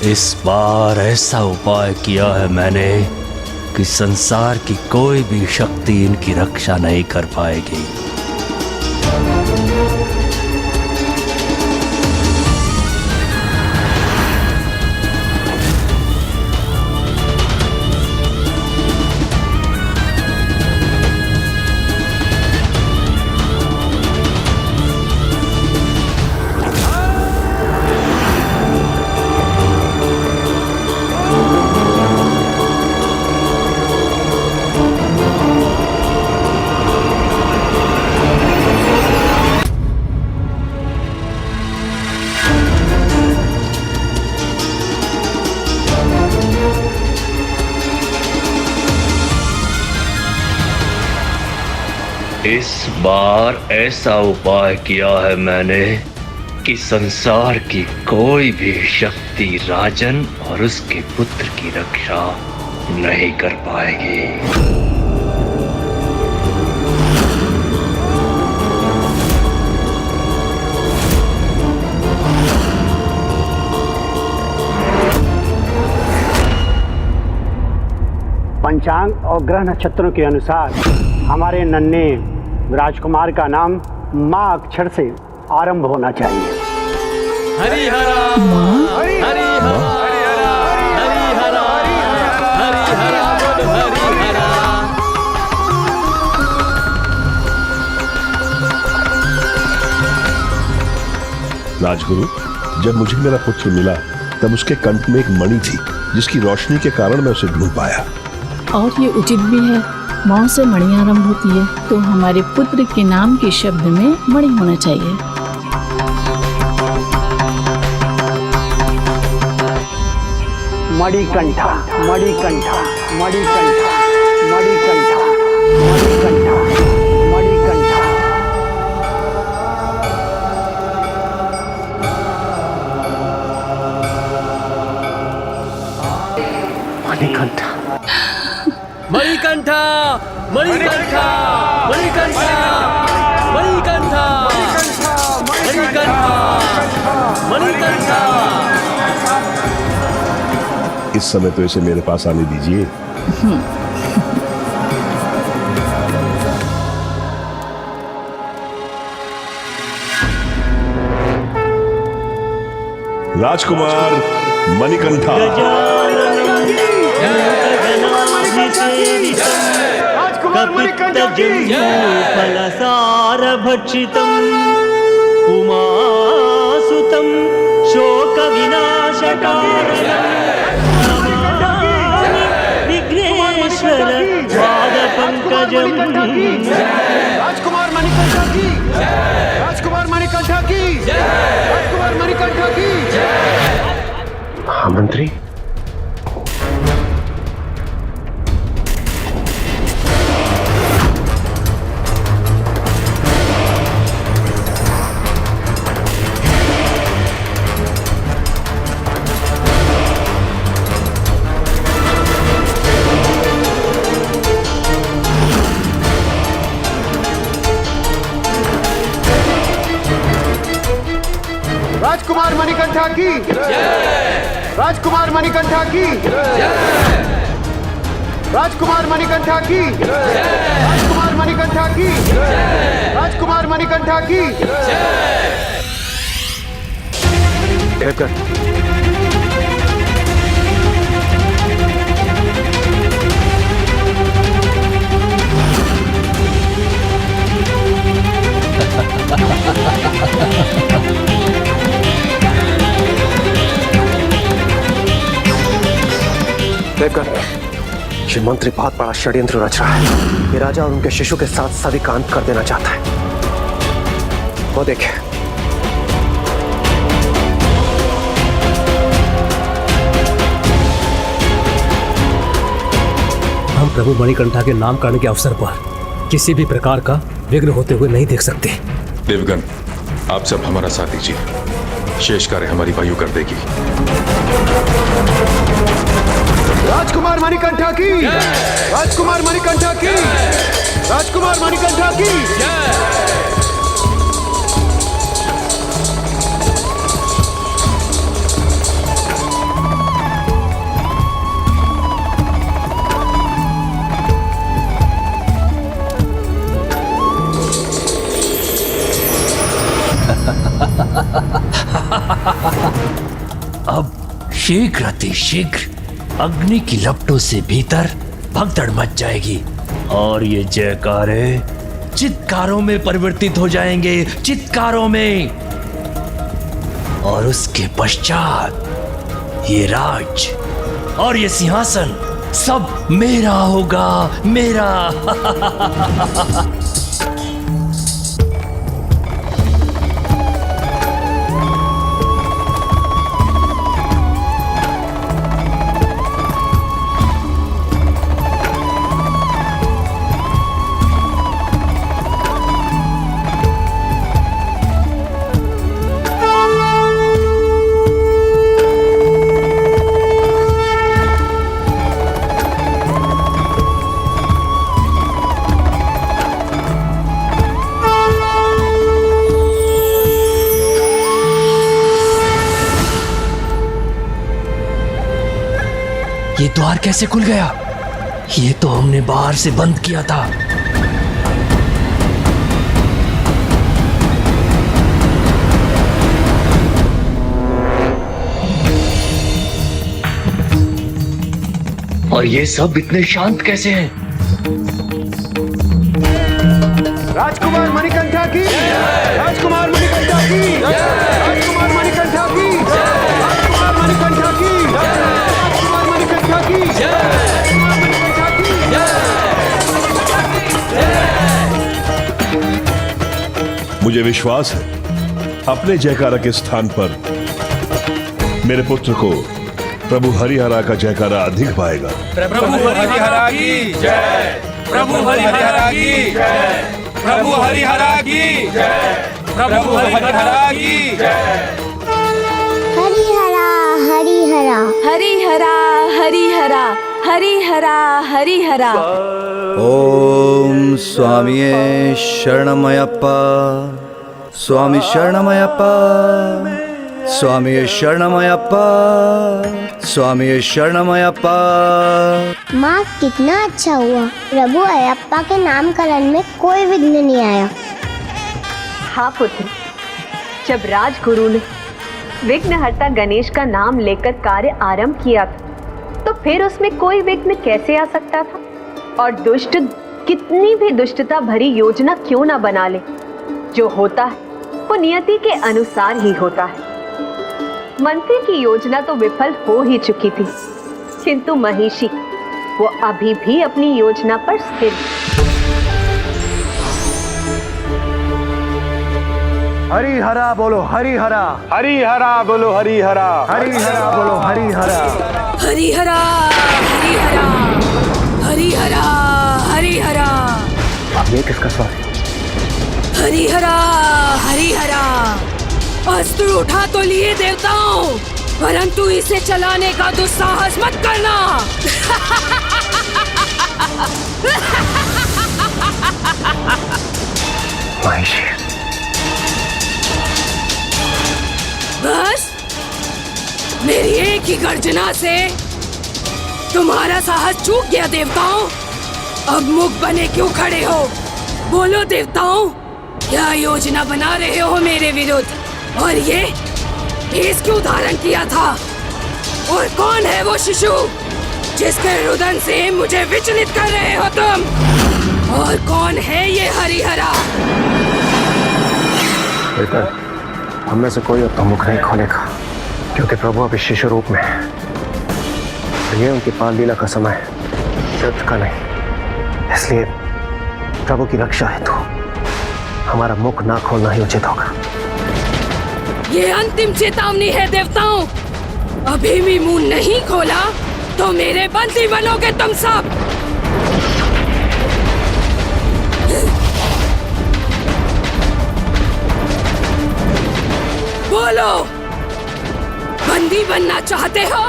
इस बार ऐसा उपाय किया है मैंने कि संसार की कोई भी शक्ति इनकी रक्षा नहीं कर पाएगी। इस बार ऐसा उपाय किया है मैंने कि संसार की कोई भी शक्ति राजन और उसके पुत्र की रक्षा नहीं कर पाएगी। पंचांग और ग्रह नक्षत्रों के अनुसार हमारे नन्हे राजकुमार का नाम माँ अक्षर से आरंभ होना चाहिए। हरिहरा हरिहरा हरिहरा हरिहरा हरिहरा। राजगुरु, जब मुझे मेरा पुत्र मिला तब उसके कंठ में एक मणि थी जिसकी रोशनी के कारण मैं उसे ढूंढ पाया। और ये उचित भी है, माँ से मणि आरंभ होती है तो हमारे पुत्र के नाम के शब्द में मणि होना चाहिए। मणिकंठा मणिकंठा मणिकंठा मणिकंठा मणिकंठा मणिकंठा। मणिकंठा मणिकंठा मणिकंठा मणिकंठा मणिकंठा मणिकंठा मणिकंठा। इस समय तो इसे मेरे पास आने दीजिए। राजकुमार मणिकंठा। फलसारभक्षितम् उमासुतं शोकविनाशकारणं विघ्नेश्वर पादपङ्कजम्। राजकुमार मणिकंठा की राजकुमार मणिकंठा की राजकुमार मणिकंठा की। महामंत्री, राजकुमार मणिकंठा की राजकुमार मणिकंठा की राजकुमार मणिकंठा की राजकुमार मणिकंठा की राजकुमार मणिकंठा की देवकर, ये मंत्री बहुत बड़ा षड्यंत्र रच रहा है। ये राजा और उनके शिशु के साथ सभी का अंत कर देना चाहता है। वो देखे। हम प्रभु मणिकंठा के नामकरण के अवसर पर किसी भी प्रकार का विघ्न होते हुए नहीं देख सकते। देवगन, आप सब हमारा साथ दीजिए। शेष कार्य हमारी वायु कर देगी। राजकुमार मणिकंठा की राजकुमार मणिकंठा की राजकुमार मणिकंठा की अब शीघ्र अतिशीघ्र अग्नि की लपटों से भीतर भगदड़ मच जाएगी और ये जयकारे चित्कारों में परिवर्तित हो जाएंगे, चित्कारों में। और उसके पश्चात ये राज और ये सिंहासन सब मेरा होगा, मेरा। ये द्वार कैसे खुल गया? ये तो हमने बाहर से बंद किया था। और ये सब इतने शांत कैसे हैं? राजकुमार मणिकंठा की राजकुमार मणिकंठा की राजकुमार मणिकंठा की राजकुमार मणिकंठा की राजकुमार मणिकंठा की मुझे विश्वास है अपने जयकारा के स्थान पर मेरे पुत्र को प्रभु हरिहरा का जयकारा अधिक पाएगा। प्रभु हरिहरा की जय, प्रभु हरिहरा की जय, प्रभु हरिहरा की जय, प्रभु हरिहरा की जय। हरिहरा हरिहरा हरिहरा हरिहरा हरिहरा हरिहरा। ओम स्वामिये शरणमयप्पा, स्वामी शरणमयप्पा, स्वामी शरणमयप्पा, स्वामी शरणमयप्पा। माँ कितना अच्छा हुआ, प्रभु अयप्पा के नामकरण में कोई विघ्न नहीं आया। हाँ पुत्र, जब राजगुरु ने विघ्नहर्ता गणेश का नाम लेकर कार्य आरंभ किया था, तो फिर उसमें कोई विघ्न कैसे आ सकता था? और दुष्ट कितनी भी दुष्टता भरी योजना क्यों ना बना ले, जो होता है वो नियति के अनुसार ही होता है। मंत्री की योजना तो विफल हो ही चुकी थी, किंतु महिषी वो अभी भी अपनी योजना पर स्थिर। हरिहरा बोलो हरिहरा, हरिहरा बोलो हरिहरा, हरिहरा बोलो हरिहरा, हरिहरा हरिहरा हरिहरा हरिहरा। ये किसका स्वर है? हरिहरा हरिहरा। अस्त्र उठा तो लिए देवताओं, परंतु इसे चलाने का दुस्साहस मत करना। महिषी, मेरी एक ही गर्जना से तुम्हारा साहस चूक गया देवताओं। अब मुख बने क्यों खड़े हो? बोलो देवताओं, क्या योजना बना रहे हो मेरे विरुद्ध? और ये भेष क्यों धारण किया था? और कौन है वो शिशु जिसके रुदन से मुझे विचलित कर रहे हो तुम? और कौन है ये हरिहरा? बेटा, हम में से कोई अब तो मुख नहीं खोलेगा, क्योंकि प्रभु अभी शिशु रूप में है। ये उनकी पाल लीला का समय युद्ध का नहीं, इसलिए प्रभु की रक्षा हेतु हमारा मुख ना खोलना ही उचित होगा। ये अंतिम चेतावनी है देवताओं। अभी भी मुंह नहीं खोला तो मेरे बंदी बनोगे तुम सब। बोलो, बंदी बनना चाहते हो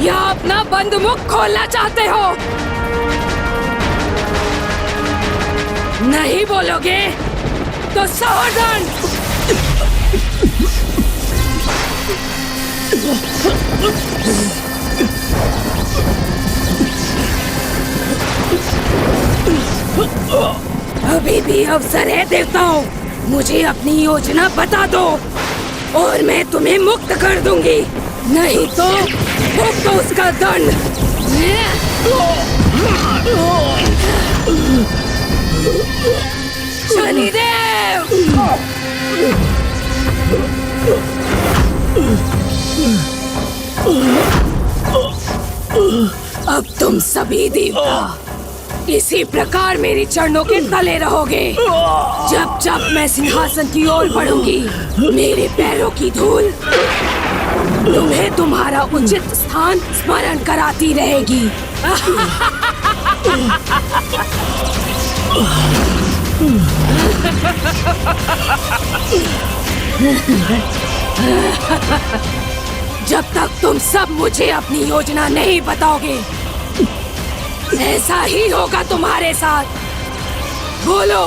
या अपना बंद मुख खोलना चाहते हो? नहीं बोलोगे तो सावधान। अभी भी अवसर है देवताओं, मुझे अपनी योजना बता दो और मैं तुम्हें मुक्त कर दूंगी, नहीं तो भुगतो उसका दंड। शनिदेव! अब तुम सभी देवता इसी प्रकार मेरे चरणों के तले रहोगे। जब जब मैं सिंहासन की ओर बढ़ूंगी, मेरे पैरों की धूल तुम्हें तुम्हारा उचित स्थान स्मरण कराती रहेगी। जब तक तुम सब मुझे अपनी योजना नहीं बताओगे, ऐसा ही होगा तुम्हारे साथ। बोलो,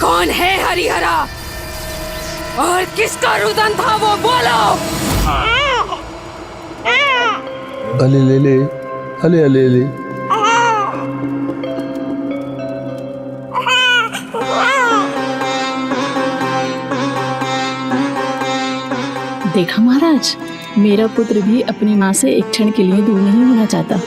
कौन है हरिहरा और किसका रुदन था वो? बोलो। अले ले ले, अले अले ले। देखा महाराज, मेरा पुत्र भी अपनी माँ से एक क्षण के लिए दूर नहीं होना चाहता।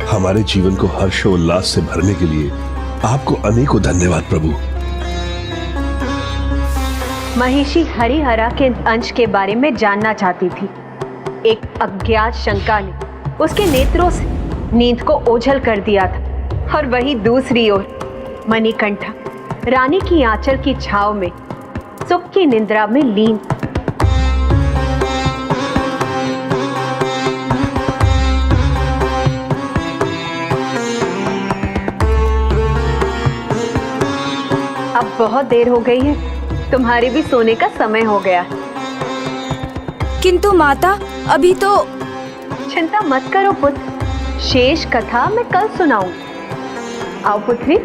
हमारे जीवन को हर्ष और उल्लास से भरने के लिए आपको अनेकों धन्यवाद प्रभु। महिषी हरिहरा के अंश के बारे में जानना चाहती थी। एक अज्ञात शंका ने उसके नेत्रों से नींद को ओझल कर दिया था, और वहीं दूसरी ओर मणिकंठा रानी की आंचल की छाव में सुख की निद्रा में लीन। अब बहुत देर हो गई है, तुम्हारे भी सोने का समय हो गया। किंतु माता, अभी तो। चिंता मत करो पुत्र, शेष कथा मैं कल सुनाऊं। आओ पुत्री।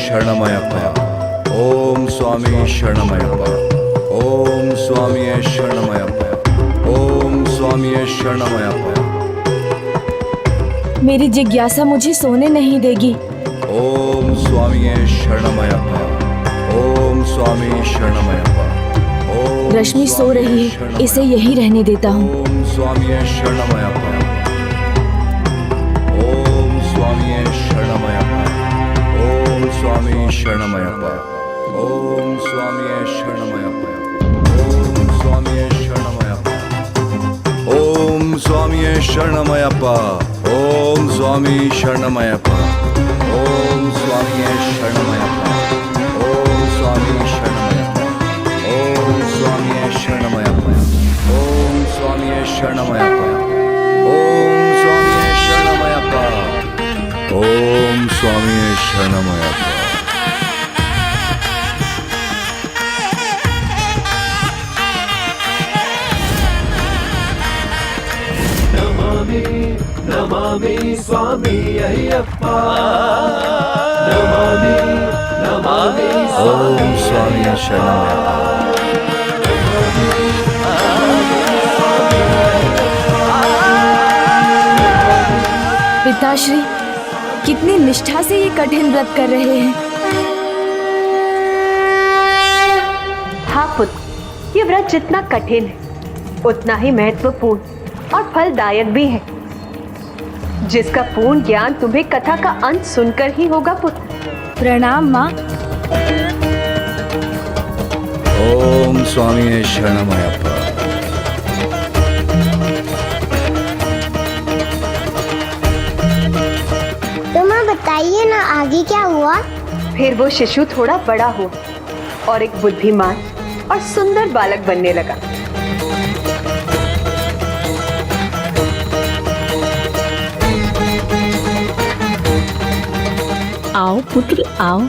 शरणमयप्पा। ओम स्वामी शरणमयप्पा। ओम स्वामी शरणमयप्पा। ओम स्वामी शरणमयप्पा। मेरी जिज्ञासा मुझे सोने नहीं देगी। ओम स्वामी शरणमयप्पा। ओम स्वामी शरणमयप्पा। रश्मि सो रही है, इसे यही रहने देता हूँ। ओम स्वामी शरणमयप्पा। ओम स्वामी शरणमयप्पा। ओम स्वामी शरणमयप्पा। ओम स्वामी शरणमयप्पा। ओम स्वामी शरणमयप्पा। ओम स्वामी शरणमयप्पा। ओम स्वामी शरणमयप्पा। ओम स्वामी स्वामी शरणमयप्पा ओम स्वामी शरणमयप्पा ओम स्वामी शरणमयप्पा ओम स्वामी शरणमयप्पा ओम स्वामी शरणमयप्पा ओम स्वामी शरणमयप्पा नमामि स्वामी अय्यप्पा नमामि ओम स्वामी शरणमयप्पा पिताश्री, कितनी निष्ठा से ये कठिन व्रत कर रहे हैं। हाँ पुत्र, ये व्रत जितना कठिन है उतना ही महत्वपूर्ण और फलदायक भी है, जिसका पूर्ण ज्ञान तुम्हें कथा का अंत सुनकर ही होगा पुत्र। प्रणाम माँ। ओम स्वामी शरणमयप्पा तो माँ बताइए ना आगे क्या हुआ? फिर वो शिशु थोड़ा बड़ा हुआ और एक बुद्धिमान और सुंदर बालक बनने लगा। आओ पुत्र आओ।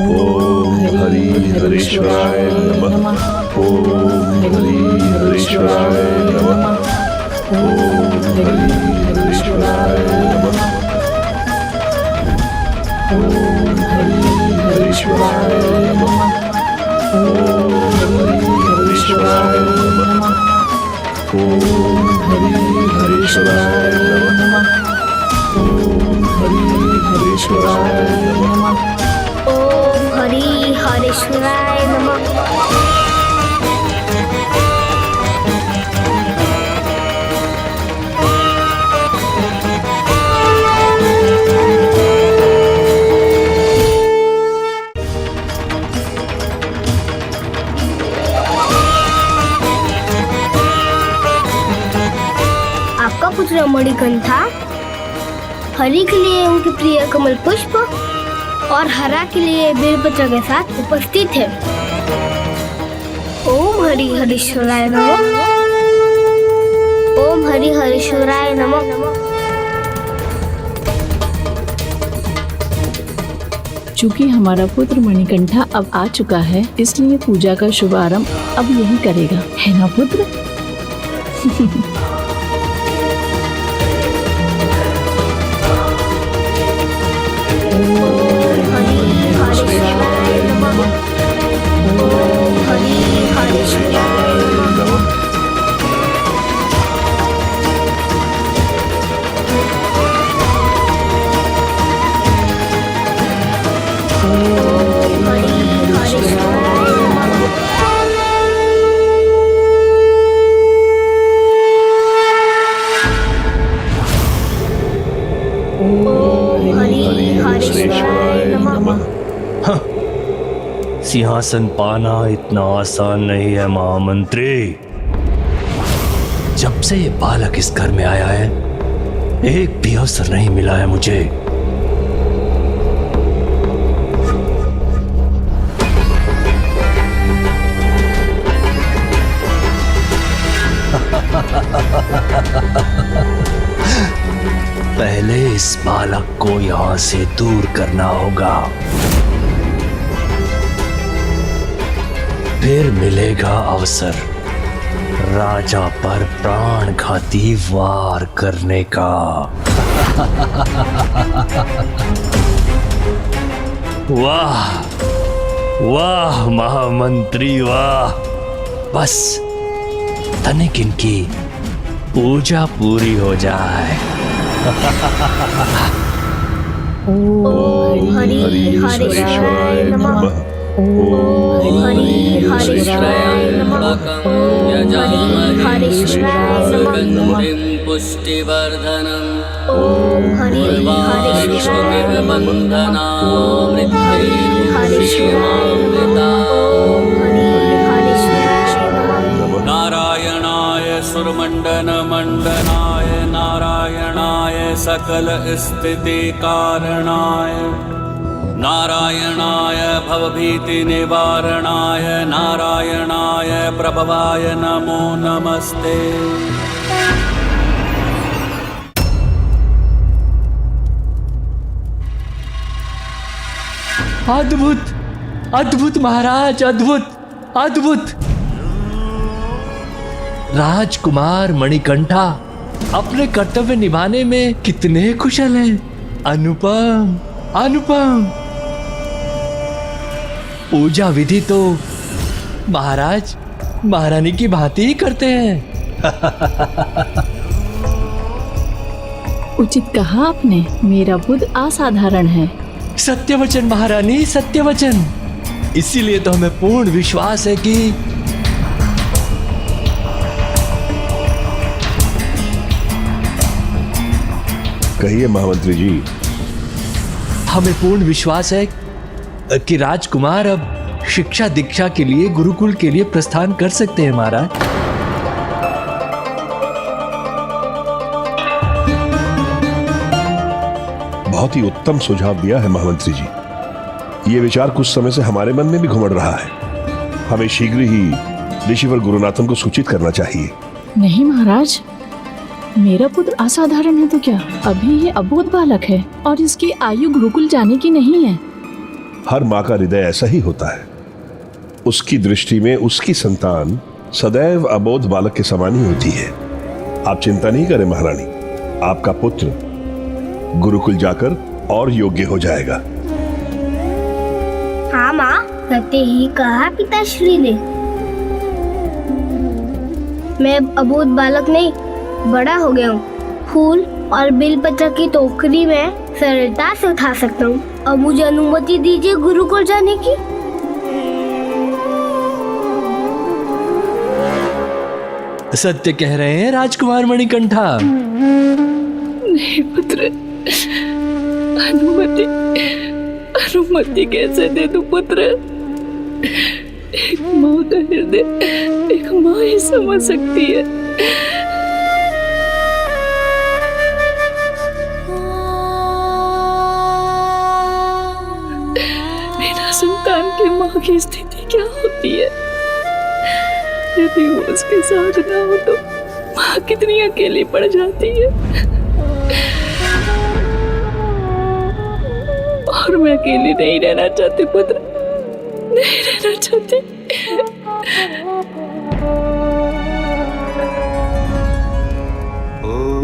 ओम हरि हरीश्वराय नमः। ओम हरि हरीश्वराय नमः। ओम हरि हरीश्वराय नमः। ओम हरि हरीश्वराय नमः। ओम हरि हरीश्वराय नमः। ओम हरि हरीश्वराय नमः। ओम हरि हरीश्वराय नमः। ओम हरि हरीश्वराय नमः। आपका पुत्र मणिकंठा हरि के लिए उनके प्रिय कमल पुष्प और हरा के लिए बेलपत्र के साथ उपस्थित है। ओम हरि हरीश्वराय नमः। ओम हरि हरीश्वराय नमः। चूंकि हमारा पुत्र मणिकंठा अब आ चुका है, इसलिए पूजा का शुभारंभ अब यही करेगा, है ना पुत्र? सिंहासन पाना इतना आसान नहीं है महामंत्री। जब से ये बालक इस घर में आया है, एक भी अवसर नहीं मिला है मुझे। पहले इस बालक को यहां से दूर करना होगा, फिर मिलेगा अवसर राजा पर प्राणघाती वार करने का। वाह वाह महामंत्री वाह, बस तनिक इनकी पूजा पूरी हो जाए। ओम हरि हरीश्वराय नमः। हरीश्वराय नमः। हरीश्वराय नमः। पुष्टिवर्धनम् ओम हरीश्वराय नारायणाय सुरमंडन मंडनाय नारायणाय सकल स्थिति कारणाय नारायणाय भवभीति निवारणाय नारायणाय प्रभवाय नमो नमस्ते। अद्भुत अद्भुत महाराज, अद्भुत अद्भुत। राजकुमार मणिकंठा अपने कर्तव्य निभाने में कितने कुशल हैं। अनुपम अनुपम। पूजा विधि तो महाराज महारानी की भांति ही करते हैं। उचित कहा आपने, मेरा बुद्ध असाधारण है। सत्य वचन महारानी, सत्य वचन। इसीलिए तो हमें पूर्ण विश्वास है कि कहिए महामंत्री जी। हमें पूर्ण विश्वास है कि राजकुमार अब शिक्षा दीक्षा के लिए गुरुकुल के लिए प्रस्थान कर सकते हैं महाराज। बहुत ही उत्तम सुझाव दिया है महामंत्री जी। ये विचार कुछ समय से हमारे मन में भी घुमड़ रहा है। हमें शीघ्र ही ऋषिवर गुरुनाथन को सूचित करना चाहिए। नहीं महाराज, मेरा पुत्र असाधारण है तो क्या, अभी ये अबोध बालक है और इसकी आयु गुरुकुल जाने की नहीं है। हर माँ का हृदय ऐसा ही होता है। उसकी दृष्टि में उसकी संतान सदैव अबोध बालक के समान ही होती है। आप चिंता नहीं करें महारानी, आपका पुत्र गुरुकुल जाकर और योग्य हो जाएगा। हाँ माँ, सत्य ही कहा पिताश्री ने। मैं अबोध बालक नहीं, बड़ा हो गया हूँ। फूल और बेलपत्र की टोकरी में सरलता से उठा सकता हूँ। अब मुझे अनुमति दीजिए गुरुकुल जाने की। सत्य कह रहे हैं राजकुमार मणिकंठा। नहीं पुत्र, अनुमति कैसे दे दूं पुत्र। एक माँ का हृदय एक माँ ही समझ सकती है। बिना संतान के माँ की स्थिति क्या होती है। यदि वो उसके साथ ना हो तो माँ कितनी अकेली पड़ जाती है। और मैं अकेली नहीं रहना चाहती पुत्र, नहीं रहना चाहती।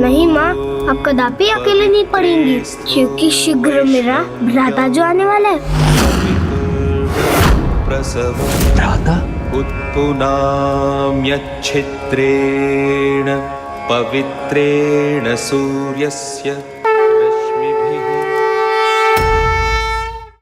नहीं माँ, आप कदापि अकेले नहीं पड़ेंगी, क्योंकि शीघ्र मेरा भ्राता जो आने वाला है। भ्राता उत्पुनाम्यच्छिद्रेण पवित्रेण सूर्यस्य